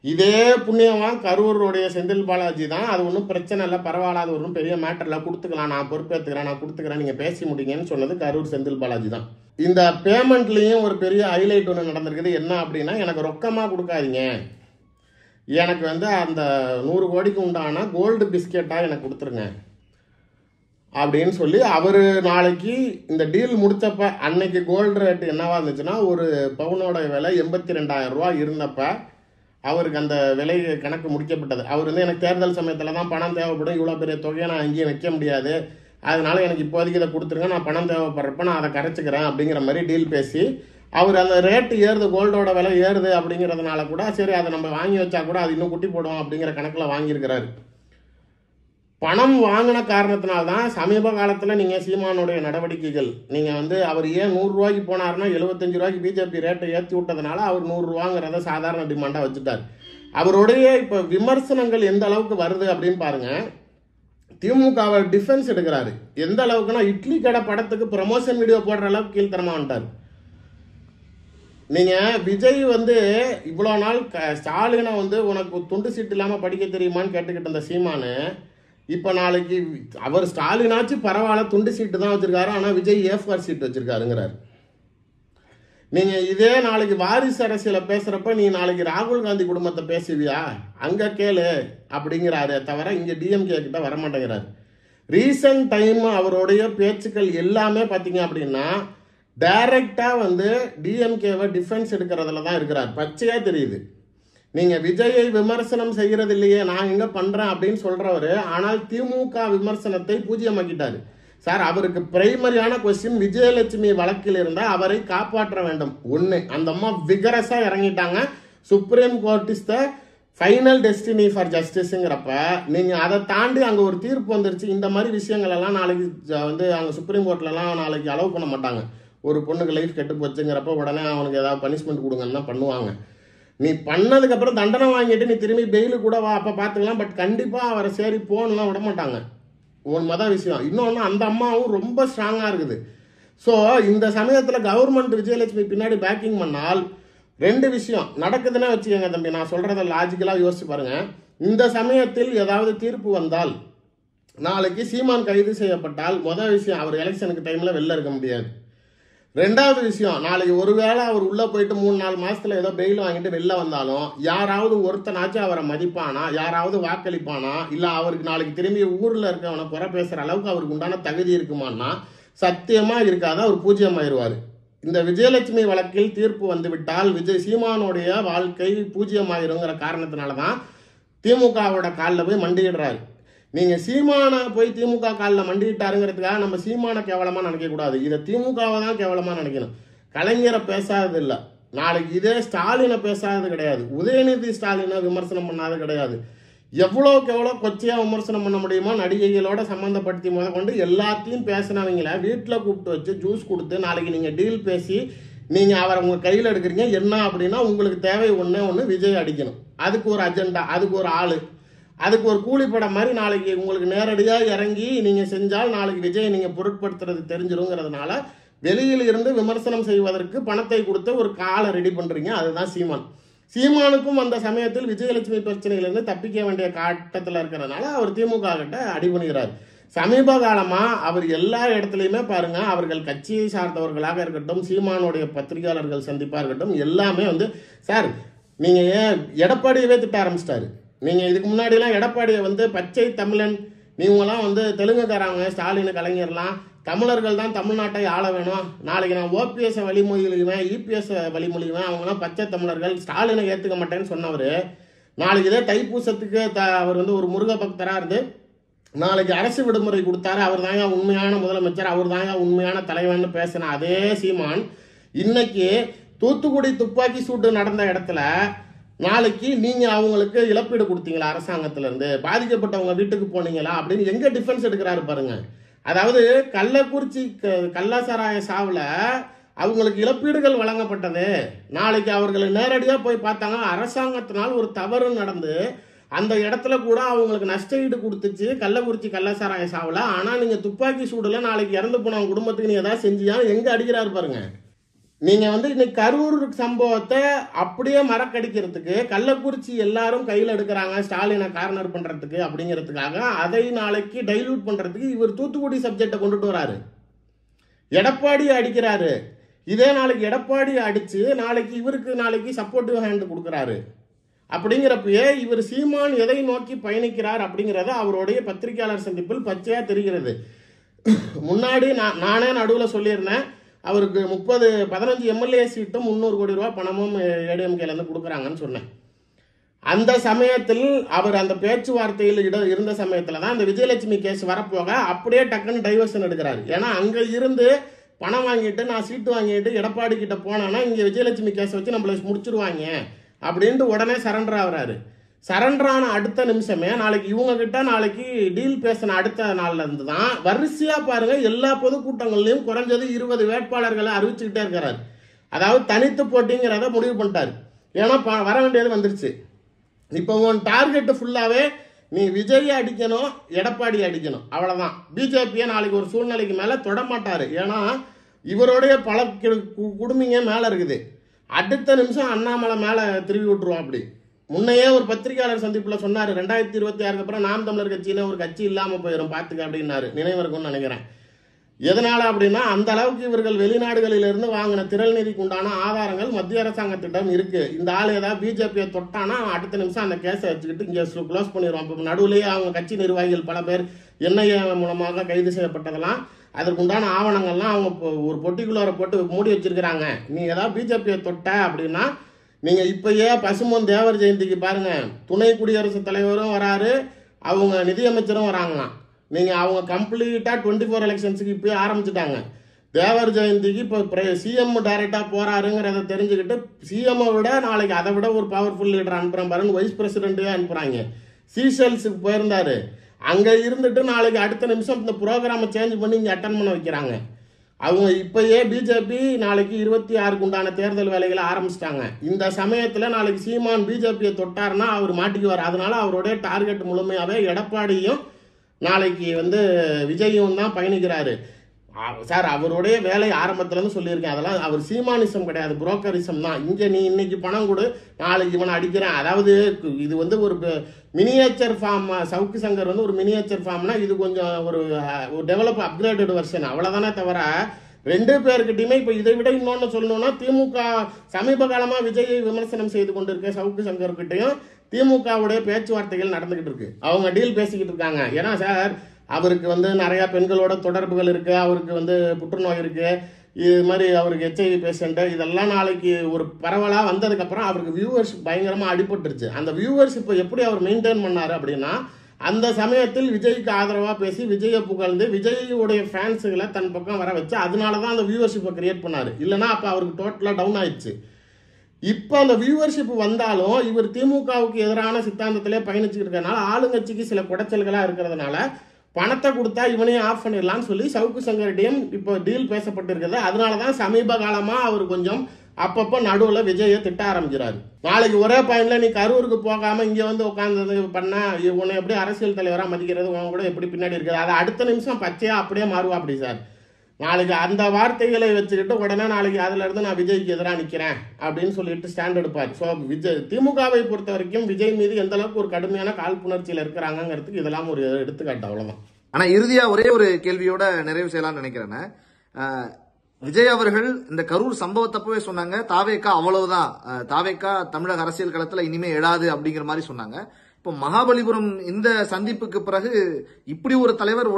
இதே புண்ணியமா கரூருடைய செந்தில் பாலாஜி தான் அது ஒன்றும் பிரச்சனை இல்லை, பரவாயில்லாத ஒன்றும் பெரிய மேட்டர்ல கொடுத்துக்கலாம், நான் பொறுப்பேற்றுக்கிறேன், நான் கொடுத்துக்கிறேன், நீங்க பேசி முடிங்கன்னு சொன்னது கரூர் செந்தில் பாலாஜி தான். இந்த பேமெண்ட்லயும் ஒரு பெரிய ஹைலைட் ஒன்று நடந்திருக்குது. என்ன அப்படின்னா, எனக்கு ரொக்கமா கொடுக்காதீங்க, எனக்கு வந்து அந்த 100 கோடிக்கு உண்டான கோல்டு பிஸ்கெட்டா எனக்கு கொடுத்துருங்க அப்படின்னு சொல்லி அவர் நாளைக்கு இந்த டீல் முடிச்சப்ப அன்னைக்கு கோல்டு ரேட் என்னவா இருந்துச்சுன்னா ஒரு பவுனோட விலை 82,000 ரூபாய் இருந்தப்ப அவருக்கு அந்த விலை கணக்கு முடிக்கப்பட்டது. அவர் வந்து எனக்கு தேர்தல் சமயத்தில் தான் பணம் தேவைப்படும், இவ்வளோ பெரிய தொகையை நான் அங்கேயும் வைக்க முடியாது, அதனால எனக்கு இப்போதைக்கு இதை கொடுத்துருங்க, நான் பணம் தேவைப்படுறப்ப நான் அதை கரைச்சிக்கிறேன் அப்படிங்கிற மாதிரி டீல் பேசி அவர் அந்த ரேட்டு ஏறுது, கோல்டோட விலை ஏறுது அப்படிங்கிறதுனால கூட சரி அதை நம்ம வாங்கி வச்சா கூட அது இன்னும் குட்டி போடும் அப்படிங்கிற கணக்கில் வாங்கியிருக்கிறாரு. பணம் வாங்கின காரணத்தினால்தான் சமீப காலத்தில் நீங்கள் சீமானுடைய நடவடிக்கைகள் நீங்கள் வந்து அவர் ஏன் 100 ரூபாய்க்கு போனார்னா 75 ரூபாய்க்கு பிஜேபி ரேட்டை ஏற்றி விட்டதுனால அவர் 100 ரூபாங்கிறத சாதாரண டிமாண்டாக வச்சுட்டார். அவருடைய இப்போ விமர்சனங்கள் எந்த அளவுக்கு வருது அப்படின்னு பாருங்க. திமுகவை டிஃபென்ஸ் எடுக்கிறாரு எந்த அளவுக்குன்னா இட்லி கடை படத்துக்கு ப்ரமோஷன் வீடியோ போடுற அளவுக்கு கீழ்த்தரமா வந்துட்டார். நீங்க விஜய் வந்து இவ்வளோ நாள் ஸ்டாலினை வந்து உனக்கு துண்டு சீட்டு இல்லாமல் படிக்க தெரியுமான்னு கேட்டுக்கிட்டு இருந்த சீமானு இப்போ நாளைக்கு அவர் ஸ்டாலினாச்சு பரவாயில்ல துண்டு சீட்டு தான் வச்சிருக்காரு, ஆனால் விஜய் A4 சீட் வச்சிருக்காருங்கிறாரு. நீங்க இதே நாளைக்கு வாரிசு அரசியல பேசுறப்ப நீ நாளைக்கு ராகுல் காந்தி குடும்பத்தை பேசுவியா, அங்க கேளு அப்படிங்கிறாரு தவிர இங்க டிஎம்கே கிட்ட வரமாட்டேங்கிறாரு. ரீசன்ட் டைம் அவருடைய பேச்சுக்கள் எல்லாமே பார்த்தீங்க அப்படின்னா டைரக்டா வந்து டிஎம்கேவை டிஃபென்ஸ் எடுக்கிறதுல தான் இருக்கிறார், பச்சையா தெரியுது. நீங்க விஜயை விமர்சனம் செய்யறது இல்லையே, நான் எங்க பண்றேன் அப்படின்னு சொல்றவரு, ஆனால் திமுக விமர்சனத்தை பூஜ்யமாக்கிட்டாரு. சார், அவருக்கு பிரைமரியான கொஸ்டின் விஜயலட்சுமி வழக்கில் இருந்தா அவரை காப்பாற்ற வேண்டும். ஒண்ணு, அந்த அம்மா விகரஸா இறங்கிட்டாங்க. Supreme Court is the final destiny for ஜஸ்டிஸுங்கிறப்ப நீங்கள் அதை தாண்டி அங்கே ஒரு தீர்ப்பு வந்துருச்சு. இந்த மாதிரி விஷயங்கள் எல்லாம் நாளைக்கு வந்து அங்கே சுப்ரீம் கோர்ட்லலாம் நாளைக்கு அலோவ் பண்ண மாட்டாங்க. ஒரு பொண்ணுக்கு லைஃப் கெட்டு போச்சுங்கிறப்ப உடனே அவனுக்கு ஏதாவது பனிஷ்மெண்ட் கொடுங்கன்னு தான் பண்ணுவாங்க. நீ பண்ணதுக்கப்புறம் தண்டனை வாங்கிட்டு நீ திரும்பி பெயிலு கூட வா, அப்போ பார்த்துக்கலாம். பட் கண்டிப்பாக அவரை சரி போகணும்லாம் விட மாட்டாங்க. ஒரு மொதல் விஷயம். இன்னொன்று, அந்த அம்மாவும் ரொம்ப ஸ்ட்ராங்காக இருக்குது. ஸோ இந்த சமயத்தில் கவர்மெண்ட் விஜயலட்சுமி பின்னாடி பேக்கிங் பண்ணால் 2 விஷயம் நடக்குதுன்னே வச்சுக்கோங்க தம்பி. நான் சொல்கிறத லாஜிக்கலாக யோசிச்சு பாருங்கள். இந்த சமயத்தில் ஏதாவது தீர்ப்பு வந்தால், நாளைக்கு சீமான் கைது செய்யப்பட்டால், மொதல் விஷயம் அவர் எலெக்ஷனுக்கு டைமில் வெளில இருக்க முடியாது. 2வது விஷயம், நாளைக்கு ஒருவேளை அவர் உள்ளே போயிட்டு 3-4 மாதத்தில் ஏதோ பெயில் வாங்கிட்டு வெளில வந்தாலும் யாராவது ஒருத்தனாச்சும் அவரை மதிப்பானா, யாராவது வாக்களிப்பானா, இல்லை அவருக்கு நாளைக்கு திரும்பி ஊரில் இருக்கவனை குறை பேசுகிற அளவுக்கு அவருக்கு உண்டான தகுதி இருக்குமான்னா சத்தியமாக இருக்காது. அவர் பூஜ்ஜியமாயிருவார். இந்த விஜயலட்சுமி வழக்கில் தீர்ப்பு வந்துவிட்டால் சீமானுடைய வாழ்க்கை பூஜ்ஜியமாயிருங்கிற காரணத்தினால தான் திமுகவோட காலில் போய் மண்டியிடுறாரு. நீங்கள் சீமானை போய் திமுக காலில் மண்டிட்டாருங்கிறதுக்காக நம்ம சீமானை கேவலமாக நினைக்கக்கூடாது. இதை திமுகவை தான் கேவலமாக நினைக்கணும். கலைஞரை பேசாதது இல்லை. நாளைக்கு இதே ஸ்டாலினை பேசாதது கிடையாது. உதயநிதி ஸ்டாலினை விமர்சனம் பண்ணாது கிடையாது. எவ்வளோக்கு எவ்வளோ கொச்சையாக விமர்சனம் பண்ண முடியுமோ நடிகைகளோட சம்மந்தப்படுத்தி கொண்டு எல்லாத்தையும் பேசினவங்கள வீட்டில் கூப்பிட்டு வச்சு ஜூஸ் கொடுத்து நாளைக்கு நீங்கள் டீல் பேசி நீங்கள் அவரை உங்கள் கையில் எடுக்கிறீங்க. என்ன அப்படின்னா உங்களுக்கு தேவை ஒன்று விஜய் அடிக்கணும். அதுக்கு ஒரு அஜெண்டா, அதுக்கு ஒரு ஆள், அதுக்கு ஒரு கூலிப்படம் மாதிரி நாளைக்கு உங்களுக்கு நேரடியாக இறங்கி நீங்கள் செஞ்சால் நாளைக்கு விஜய் நீங்கள் பொருட்படுத்துறது தெரிஞ்சிருங்கிறதுனால வெளியில் இருந்து விமர்சனம் செய்வதற்கு பணத்தை கொடுத்து ஒரு காலை ரெடி பண்ணுறீங்க. அதுதான் சீமான். சீமானுக்கும் அந்த சமயத்தில் விஜயலட்சுமி பிரச்சனையிலிருந்து தப்பிக்க வேண்டிய காட்டத்தில் இருக்கிறதுனால அவர் திமுக கிட்ட அடிபணிகிறார். சமீப காலமாக அவர் எல்லா இடத்துலையுமே பாருங்க, அவர்கள் கட்சியை சார்ந்தவர்களாக இருக்கட்டும், சீமானுடைய பத்திரிகையாளர்கள் சந்திப்பாக இருக்கட்டும், எல்லாமே வந்து சார் நீங்கள் ஏன் எடப்பாடியவே திட்ட ஆரம்பிச்சிட்டாரு. நீங்கள் இதுக்கு முன்னாடிலாம் எடப்பாடியை வந்து பச்சை தமிழன், நீங்களாம் வந்து தெலுங்குக்காரங்க, ஸ்டாலின், கலைஞர்லாம் தமிழர்கள் தான் தமிழ்நாட்டை ஆள வேணும், நாளைக்கு நான் ஓபிஎஸ் வழிமொழிவேன், இபிஎஸ் வழிமொழிவேன், அவங்களாம் பச்சை தமிழர்கள், ஸ்டாலினை ஏற்றுக்க மாட்டேன்னு சொன்னவர் நாளைக்கு இதே தைப்பூசத்துக்கு அவர் வந்து ஒரு முருக பக்தராக இருந்து நாளைக்கு அரசு விடுமுறை கொடுத்தாரு. அவர் தாங்க உண்மையான முதலமைச்சர், அவர் தாங்க உண்மையான தலைவன் பேசின அதே சீமான் இன்னைக்கு தூத்துக்குடி துப்பாக்கி சூட்டு நடந்த இடத்துல நாளைக்கு நீங்கள் அவங்களுக்கு இழப்பீடு கொடுத்தீங்களா, அரசாங்கத்திலேருந்து பாதிக்கப்பட்டவங்க வீட்டுக்கு போனீங்களா அப்படின்னு எங்கே டிஃபென்ஸ் எடுக்கிறாரு பாருங்க. அதாவது கள்ளக்குறிச்சி கள்ளசாராய சாவில் அவங்களுக்கு இழப்பீடுகள் வழங்கப்பட்டது. நாளைக்கு அவர்களை நேரடியாக போய் பார்த்தாங்க, அரசாங்கத்தினால் ஒரு தவறு நடந்து அந்த இடத்துல கூட அவங்களுக்கு நஷ்ட ஈடு கொடுத்துச்சு கள்ளக்குறிச்சி கள்ளசாராய சாவில். ஆனால் நீங்கள் துப்பாக்கி சூடில் நாளைக்கு இறந்து போனவங்க குடும்பத்துக்கு நீ எதாவது செஞ்சியா எங்கே அடிக்கிறாரு பாருங்க. நீங்கள் வந்து இன்னைக்கு கரூர் சம்பவத்தை அப்படியே மறக்கடிக்கிறதுக்கு கள்ளக்குறிச்சி எல்லாரும் கையில் எடுக்கிறாங்க ஸ்டாலினை கார்னர் பண்ணுறதுக்கு அப்படிங்கிறதுக்காக அதை நாளைக்கு டைல்யூட் பண்ணுறதுக்கு இவர் தூத்துக்குடி சப்ஜெக்டை கொண்டுட்டு வராரு. எடப்பாடியை அடிக்கிறாரு. இதே நாளைக்கு எடப்பாடியை அடித்து நாளைக்கு இவருக்கு நாளைக்கு சப்போர்ட்டிவ் ஹேண்டு கொடுக்குறாரு. அப்படிங்கிறப்பயே இவர் சீமான் எதை நோக்கி பயணிக்கிறார் அப்படிங்கிறத அவருடைய பத்திரிகையாளர் சந்திப்பில் பச்சையாக தெரிகிறது. முன்னாடி நானே நடுவில் சொல்லியிருந்தேன், அவருக்கு 15 எம்எல்ஏ சீட்டும் 300 கோடி ரூபா பணமும் ஏடிஎம்கேலேருந்து கொடுக்குறாங்கன்னு சொன்னேன். அந்த சமயத்தில் அவர் அந்த பேச்சுவார்த்தையில் இருந்த சமயத்தில் தான் அந்த விஜயலட்சுமி கேஸ் வரப்போக அப்படியே டக்குன்னு டைவர்ஷன் எடுக்கிறாரு. ஏன்னா அங்கே இருந்து பணம் வாங்கிட்டு நான் சீட்டு வாங்கிட்டு எடப்பாடி கிட்ட போனேன்னா இங்கே விஜயலட்சுமி கேஸை வச்சு நம்மளை முடிச்சிருவாங்க அப்படின்ட்டு உடனே சரண்டர் ஆகிறாரு. சரண்டரான அடுத்த நிமிஷமே நாளைக்கு இவங்க கிட்ட நாளைக்கு டீல் பேசின அடுத்த நாள்ல இருந்து தான் வரிசையா பாருங்க எல்லா பொதுக்கூட்டங்கள்லையும் குறைஞ்சது 20 வேட்பாளர்களை அறிவிச்சுக்கிட்டே இருக்கிறாரு. அதாவது தனித்து போட்டிங்கிறத முடிவு பண்ணிட்டாரு. ஏன்னா வர வேண்டியது வந்துருச்சு. இப்போ உன் டார்கெட்டு ஃபுல்லாவே நீ விஜயை அடிக்கணும், எடப்பாடி அடிக்கணும், அவ்வளவுதான். பிஜேபியை நாளைக்கு ஒரு சூழ்நிலைக்கு மேல தொடமாட்டாரு. ஏன்னா இவருடைய பல குடும்பிங்க மேல இருக்குது. அடுத்த நிமிஷம் அண்ணாமலை மேல திருவி விட்டுருவோம். அப்படி முன்னையே ஒரு பத்திரிகையாளர் சந்திப்பில் சொன்னார், 2026 அப்புறம் நாம் தமிழர் கட்சியில் ஒரு கட்சி இல்லாமல் போயிடும் பார்த்துக்க அப்படின்னாரு. நினைவிருக்கும்னு நினைக்கிறேன். எதனால அப்படின்னா அந்த அளவுக்கு இவர்கள் வெளிநாடுகளிலிருந்து வாங்கின திரள் நிதிக்கு உண்டான ஆதாரங்கள் மத்திய அரசாங்கத்திடம் இருக்கு. இந்த ஆள் ஏதாவது பிஜேபியை தொட்டானா அடுத்த நிமிஷம் அந்த கேஸை வச்சுக்கிட்டு இங்கே க்ளோஸ் பண்ணிடுவோம். இப்போ நடுவிலேயே அவங்க கட்சி நிர்வாகிகள் பல பேர் என்ஐஏ மூலமாக கைது செய்யப்பட்டதெல்லாம் அதற்கு உண்டான ஆவணங்கள்லாம் அவங்க ஒரு பொட்டிக்குள்ளார போட்டு மூடி வச்சிருக்கிறாங்க. நீ ஏதாவது பிஜேபியை தொட்ட அப்படின்னா நீங்க இப்பயே பசுமன் தேவர் ஜெயந்திக்கு பாருங்க, துணை குடியரசுத் தலைவரும் வராரு, அவங்க நிதியமைச்சரும் வராங்களாம். நீங்க அவங்க கம்ப்ளீட்டா 24 எலெக்ஷன்ஸுக்கு இப்பயே ஆரம்பிச்சுட்டாங்க. தேவர் ஜெயந்திக்கு இப்போ சிஎம் டைரக்டா போறாருங்கிறத தெரிஞ்சுக்கிட்டு சிஎம் விட நாளைக்கு அதை விட ஒரு பவர்ஃபுல் லீடர் அனுப்புறேன் பாருன்னு வைஸ் பிரசிடென்ட்டே அனுப்புறாங்க. சீஷெல்ஸுக்கு போயிருந்தாரு, அங்க இருந்துட்டு நாளைக்கு அடுத்த நிமிஷம் இந்த ப்ரோக்ராமை சேஞ்ச் பண்ணி இங்க அட்டன் பண்ண வைக்கிறாங்க. அவங்க இப்பயே பிஜேபி நாளைக்கு 26க்கு உண்டான தேர்தல் வேலைகளை ஆரம்பிச்சிட்டாங்க. இந்த சமயத்துல நாளைக்கு சீமான் பிஜேபியை தொட்டாருன்னா அவர் மாட்டிக்குவார். அதனால அவருடைய டார்கெட் முழுமையாவே எடப்பாடியும் நாளைக்கு விஜயும் தான் பயணிக்கிறாரு. சார், அவருடைய வேலை ஆரம்பத்துல இருந்து சொல்லியிருக்கேன், அதெல்லாம் அவர் சீமானிசம் கிடையாது, புரோக்கரிசம் தான். இங்க நீ இன்னைக்கு பணம் கொடு, நாளைக்கு இவனை அடிக்கிறேன். அதாவது இது ஒரு மினியேச்சர் ஃபார்ம். சவுக்கு சங்கர் ஒரு மினியேச்சர் ஃபார்ம்னா இது கொஞ்சம் ஒரு டெவலப் அப்கிரேடட் வெர்ஷன், அவ்வளவுதானே தவிர ரெண்டு பேருக்கிட்டையுமே இப்ப இதை விட இன்னொன்னு சொல்லணும்னா திமுக சமீப காலமா விஜயை விமர்சனம் செய்து கொண்டிருக்க சவுக்கு சங்கர்கிட்டையும் திமுகவுடைய பேச்சுவார்த்தைகள் நடந்துகிட்டு இருக்கு. அவங்க டீல் பேசிக்கிட்டு இருக்காங்க. ஏன்னா சார், அவருக்கு நிறைய பெண்களோட தொடர்புகள் இருக்கு, அவருக்கு புற்றுநோய் இருக்கு, இது மாதிரி அவருக்கு HIV பேஷண்ட், இதெல்லாம் நாளைக்கு ஒரு பரவலா வந்ததுக்கு அப்புறம் அவருக்கு வியூவர்ஷிப் பயங்கரமா அடிபட்டுருச்சு. அந்த வியூவர்ஷிப்பை எப்படி அவர் மெயின்டைன் பண்ணாரு அப்படின்னா, அந்த சமயத்தில் விஜய்க்கு ஆதரவா பேசி விஜயை புகழ்ந்து விஜய்யுடைய ஃபேன்ஸுகளை தன் பக்கம் வர வச்சு அதனாலதான் அந்த வியூவர்ஷிப்பை கிரியேட் பண்ணாரு. இல்லைன்னா அப்ப அவருக்கு டோட்டலா டவுன் ஆயிடுச்சு. இப்ப அந்த வியூவர்ஷிப் வந்தாலும் இவர் திமுகவுக்கு எதிரான சித்தாந்தத்திலே பயணிச்சுட்டு இருக்கனால ஆளுங்கட்சிக்கு சில குடைச்சல்களா இருக்கிறதுனால பணத்தை கொடுத்தா இவனையும் ஆஃப் பண்ணிடலாம்னு சொல்லி சவுக்கு சங்கரிடையும் இப்போ டீல் பேசப்பட்டு இருக்குது. அதனாலதான் சமீப காலமா அவர் கொஞ்சம் அப்பப்போ நடுவில் விஜயை திட்ட ஆரம்பிக்கிறாரு. நாளைக்கு ஒரே பாயிண்ட்ல நீ கரூருக்கு போகாம இங்க உட்காந்து பண்ண உன்னை எப்படி அரசியல் தலைவரா மதிக்கிறது, உன் கூட எப்படி பின்னாடி இருக்குது, அதை அடுத்த நிமிஷம் பச்சையா அப்படியே மாறுவா. அப்படி சார், நாளைக்கு அந்த வார்த்தைகளை வச்சுக்கிட்டு உடனே நாளைக்கு அதுல இருந்து நான் விஜய்க்கு எதிராக நிக்கிறேன் அப்படின்னு சொல்லிட்டு ஸ்டாண்ட் எடுப்பார். ஸோ திமுகவை பொறுத்த வரைக்கும் விஜய் மீது எந்த அளவுக்கு ஒரு கடுமையான காழ்ப்புணர்ச்சியில் இருக்கிறாங்கிறதுக்கு இதெல்லாம் ஒரு எடுத்துக்காட்டு, அவ்வளவுதான். ஆனா இறுதியா ஒரே ஒரு கேள்வியோட நிறைவு செய்யலாம்னு நினைக்கிறேன். விஜய் அவர்கள் இந்த கரூர் சம்பவத்தப்பவே சொன்னாங்க, தாவேக்கா அவ்வளவுதான், தாவேக்கா தமிழக அரசியல் களத்துல இனிமே எழாது அப்படிங்கிற மாதிரி சொன்னாங்க. இப்போ மகாபலிபுரம் இந்த சந்திப்புக்கு பிறகு இப்படி ஒரு தலைவர்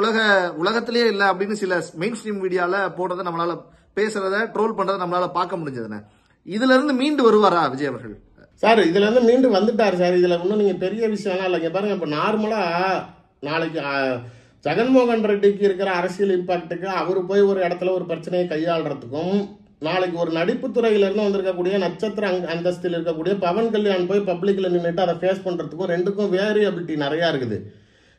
உலகத்திலேயே இல்லை அப்படின்னு சில மெயின் ஸ்ட்ரீம் மீடியால போடுறதை நம்மளால பேசுறத ட்ரோல் பண்றதை நம்மளால பார்க்க முடிஞ்சதுன்னு. இதுல இருந்து மீண்டு வருவாரா விஜய் அவர்கள்? சார், இதுல இருந்து மீண்டு வந்துட்டாரு சார். இதுல இன்னும் நீங்க பெரிய விஷயம்லாம் இல்லைங்க. பாருங்க, இப்ப நார்மலா நாளைக்கு ஜெகன்மோகன் ரெட்டிக்கு இருக்கிற அரசியல் இம்பாக்டுக்கு அவர் போய் ஒரு இடத்துல ஒரு பிரச்சனையை கையாளுறதுக்கும், நாளைக்கு ஒரு நடிப்பு துறையில இருந்து வந்திருக்கக்கூடிய நட்சத்திர அந்தஸ்தில் இருக்கக்கூடிய பவன் கல்யாண் போய் பப்ளிக்ல நின்றுட்டு அதை ஃபேஸ் பண்றதுக்கும் ரெண்டுக்கும் வேரியபிலிட்டி நிறைய இருக்குது.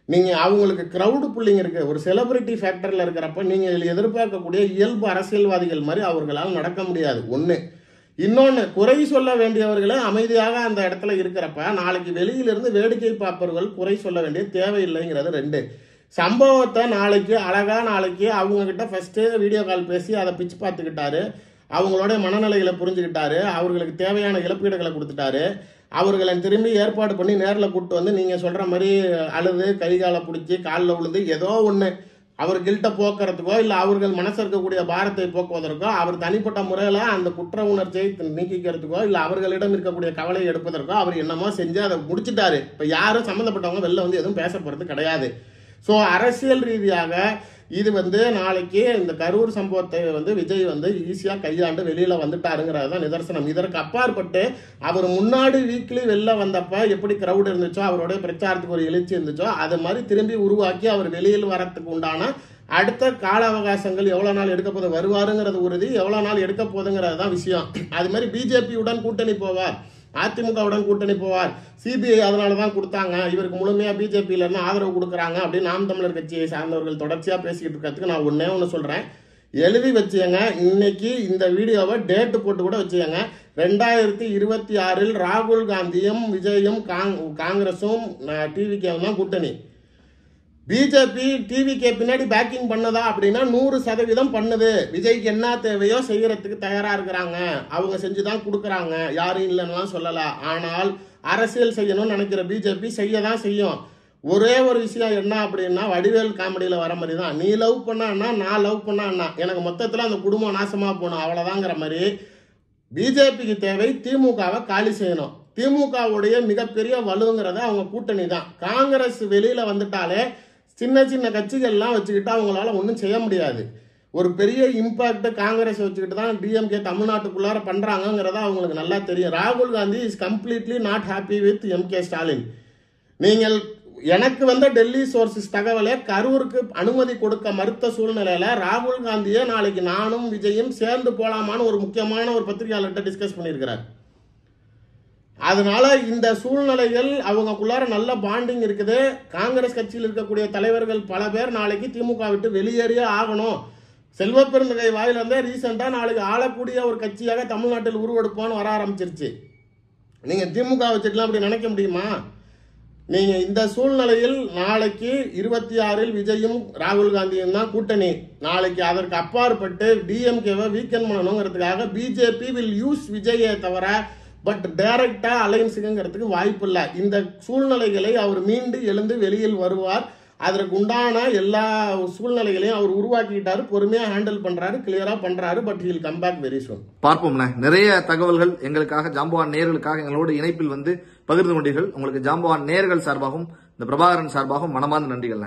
நீங்க அவங்களுக்கு கிரவுடு புல்லிங் இருக்கு, ஒரு செலிபிரிட்டி ஃபேக்டர்ல இருக்கிறப்ப நீங்க எதிர்பார்க்கக்கூடிய இயல்பு அரசியல்வாதிகள் மாதிரி அவர்களால் நடக்க முடியாது. ஒண்ணு. இன்னொன்னு, குறை சொல்ல வேண்டியவர்களே அமைதியாக அந்த இடத்துல இருக்கிறப்ப நாளைக்கு வெளியிலிருந்து வேடிக்கை பார்ப்பவர்கள் குறை சொல்ல வேண்டிய தேவையில்லைங்கிறது. ரெண்டு. சம்பவத்தை நாளைக்கு அவங்க கிட்ட ஃபர்ஸ்ட் வீடியோ கால் பேசி அதை பிச்சு பார்த்துக்கிட்டாரு, அவங்களோட மனநிலைகளை புரிஞ்சுக்கிட்டாரு, அவர்களுக்கு தேவையான இழப்பீடுகளை கொடுத்துட்டாரு, அவர்களை திரும்பி ஏற்பாடு பண்ணி நேரில் கூப்பிட்டு நீங்க சொல்ற மாதிரி அழுது கைகாலை பிடிச்சி காலில் விழுந்து ஏதோ ஒண்ணு அவர் கில்ட்ட போக்குறதுக்கோ இல்ல அவர்கள் மனசு இருக்கக்கூடிய பாரத்தை போக்குவதற்கோ, அவர் தனிப்பட்ட முறையில அந்த குற்ற உணர்ச்சியை நீக்கிக்கிறதுக்கோ இல்ல அவர்களிடம் இருக்கக்கூடிய கவலையை எடுப்பதற்கோ அவர் என்னமோ செஞ்சு அதை முடிச்சுட்டாரு. இப்ப யாரும் சம்பந்தப்பட்டவங்க வெளில எதுவும் பேச போறது கிடையாது. ஸோ அரசியல் ரீதியாக இது நாளைக்கு இந்த கரூர் சம்பவத்தை விஜய் ஈஸியா கையாண்டு வெளியில வந்துட்டாருங்கிறது தான் நிதர்சனம். இதற்கு அப்பாற்பட்டு அவர் முன்னாடி வீக்லி வெளில வந்தப்ப எப்படி கிரௌட் இருந்துச்சோ, அவருடைய பிரச்சாரத்துக்கு ஒரு எழுச்சி இருந்துச்சோ, அது மாதிரி திரும்பி உருவாக்கி அவர் வெளியில் வரத்துக்கு உண்டான அடுத்த கால அவகாசங்கள் எவ்வளவு நாள் எடுக்க போது வருவாருங்கிறது உறுதி, எவ்வளவு நாள் எடுக்க போதுங்கிறது தான் விஷயம். அது மாதிரி பிஜேபியுடன் கூட்டணி போவார், அதிமுகவுடன் கூட்டணி போவார், சிபிஐ அதனாலதான் கொடுத்தாங்க, இவருக்கு முழுமையா பிஜேபியில இருந்து ஆதரவு கொடுக்குறாங்க அப்படின்னு நாம் தமிழர் கட்சியை சார்ந்தவர்கள் தொடர்ச்சியா பேசிக்கிட்டு இருக்கிறதுக்கு நான் ஒண்ணு சொல்றேன், எழுதி வச்சுங்க. இன்னைக்கு இந்த வீடியோவை டேட்டு போட்டு கூட வச்சுங்க. 2026 ராகுல் காந்தியும் விஜயும் காங்கிரஸும் டிவிகேவும் தான் கூட்டணி. பிஜேபி டிவிகே பின்னாடி பேக்கிங் பண்ணதா அப்படின்னா 100% பண்ணுது. விஜய்க்கு என்ன தேவையோ செய்யறதுக்கு தயாரா இருக்கிறாங்க, அவங்க செஞ்சுதான் கொடுக்கறாங்க, யாரும் இல்லைன்னு சொல்லல. ஆனால் அரசியல் செய்யணும்னு நினைக்கிற பிஜேபி செய்யதான் செய்யும். ஒரே ஒரு விஷயம் என்ன அப்படின்னா, வடிவேல் காமெடியில வர மாதிரி தான், நீ லவ் பண்ணா நான் லவ் பண்ணா எனக்கு மொத்தத்துல அந்த குடும்பம் நாசமா போகணும் அவ்வளவுதாங்கிற மாதிரி பிஜேபிக்கு தேவை திமுகவை காலி செய்யணும். திமுகவுடைய மிகப்பெரிய வலுங்கிறத அவங்க கூட்டணி தான். காங்கிரஸ் வெளியில வந்துட்டாலே சின்ன சின்ன கட்சிகள்லாம் வச்சுக்கிட்டு அவங்களால ஒன்றும் செய்ய முடியாது. ஒரு பெரிய இம்பாக்ட் காங்கிரஸ் வச்சுக்கிட்டு தான் டிஎம்கே தமிழ்நாட்டுக்குள்ளார பண்றாங்கிறத அவங்களுக்கு நல்லா தெரியும். ராகுல் Gandhi is completely not happy with MK Stalin. நீங்கள் எனக்கு வந்த டெல்லி சோர்சஸ் தகவலே கரூருக்கு அனுமதி கொடுக்க மறுத்த சூழ்நிலையில ராகுல் காந்தியே நாளைக்கு நானும் விஜயும் சேர்ந்து போலாமான்னு ஒரு முக்கியமான ஒரு பத்திரிகையாளர்கிட்ட டிஸ்கஸ் பண்ணியிருக்கிறார். அதனால இந்த சூழ்நிலைகள் அவங்களுக்குள்ளார நல்ல பாண்டிங் இருக்குது. காங்கிரஸ் கட்சியில் இருக்கக்கூடிய தலைவர்கள் பல பேர் நாளைக்கு திமுக விட்டு வெளியேறியே ஆகணும். செல்வ பெருந்தகை வாயிலிருந்தே ரீசெண்டா நாளைக்கு ஆளக்கூடிய ஒரு கட்சியாக தமிழ்நாட்டில் உருவெடுப்பான்னு வர ஆரம்பிச்சிருச்சு. நீங்க திமுக வச்சுக்கலாம் அப்படி நினைக்க முடியுமா? நீங்க இந்த சூழ்நிலையில் நாளைக்கு 26 விஜயும் ராகுல் காந்தியும் தான் கூட்டணி. நாளைக்கு அதற்கு அப்பாற்பட்டு டிஎம்கேவை வீக்கெண்ட் பண்ணணுங்கிறதுக்காக பிஜேபி வில் யூஸ் விஜயை தவிர பட் டைரக்டா அலையன்ஸுங்கிறதுக்கு வாய்ப்பு இல்லை. இந்த சூழ்நிலைகளை அவர் மீண்டு எழுந்து வெளியில் வருவார். அதற்கு உண்டான எல்லா சூழ்நிலைகளையும் அவர் உருவாக்கிட்டாரு, பொறுமையா ஹேண்டில் பண்றாரு, கிளியரா பண்றாரு. But he'll come back very soon. பார்ப்போம்ல. நிறைய தகவல்கள் எங்களுக்காக ஜாம்பவான் நேயர்களுக்காக எங்களோட இணைப்பில் வந்து பகிர்ந்து கொண்டீர்கள். உங்களுக்கு ஜாம்பவான் நேயர்கள் சார்பாகவும் இந்த பிரபாகரன் சார்பாகவும் மனமார்ந்த நன்றிகள்.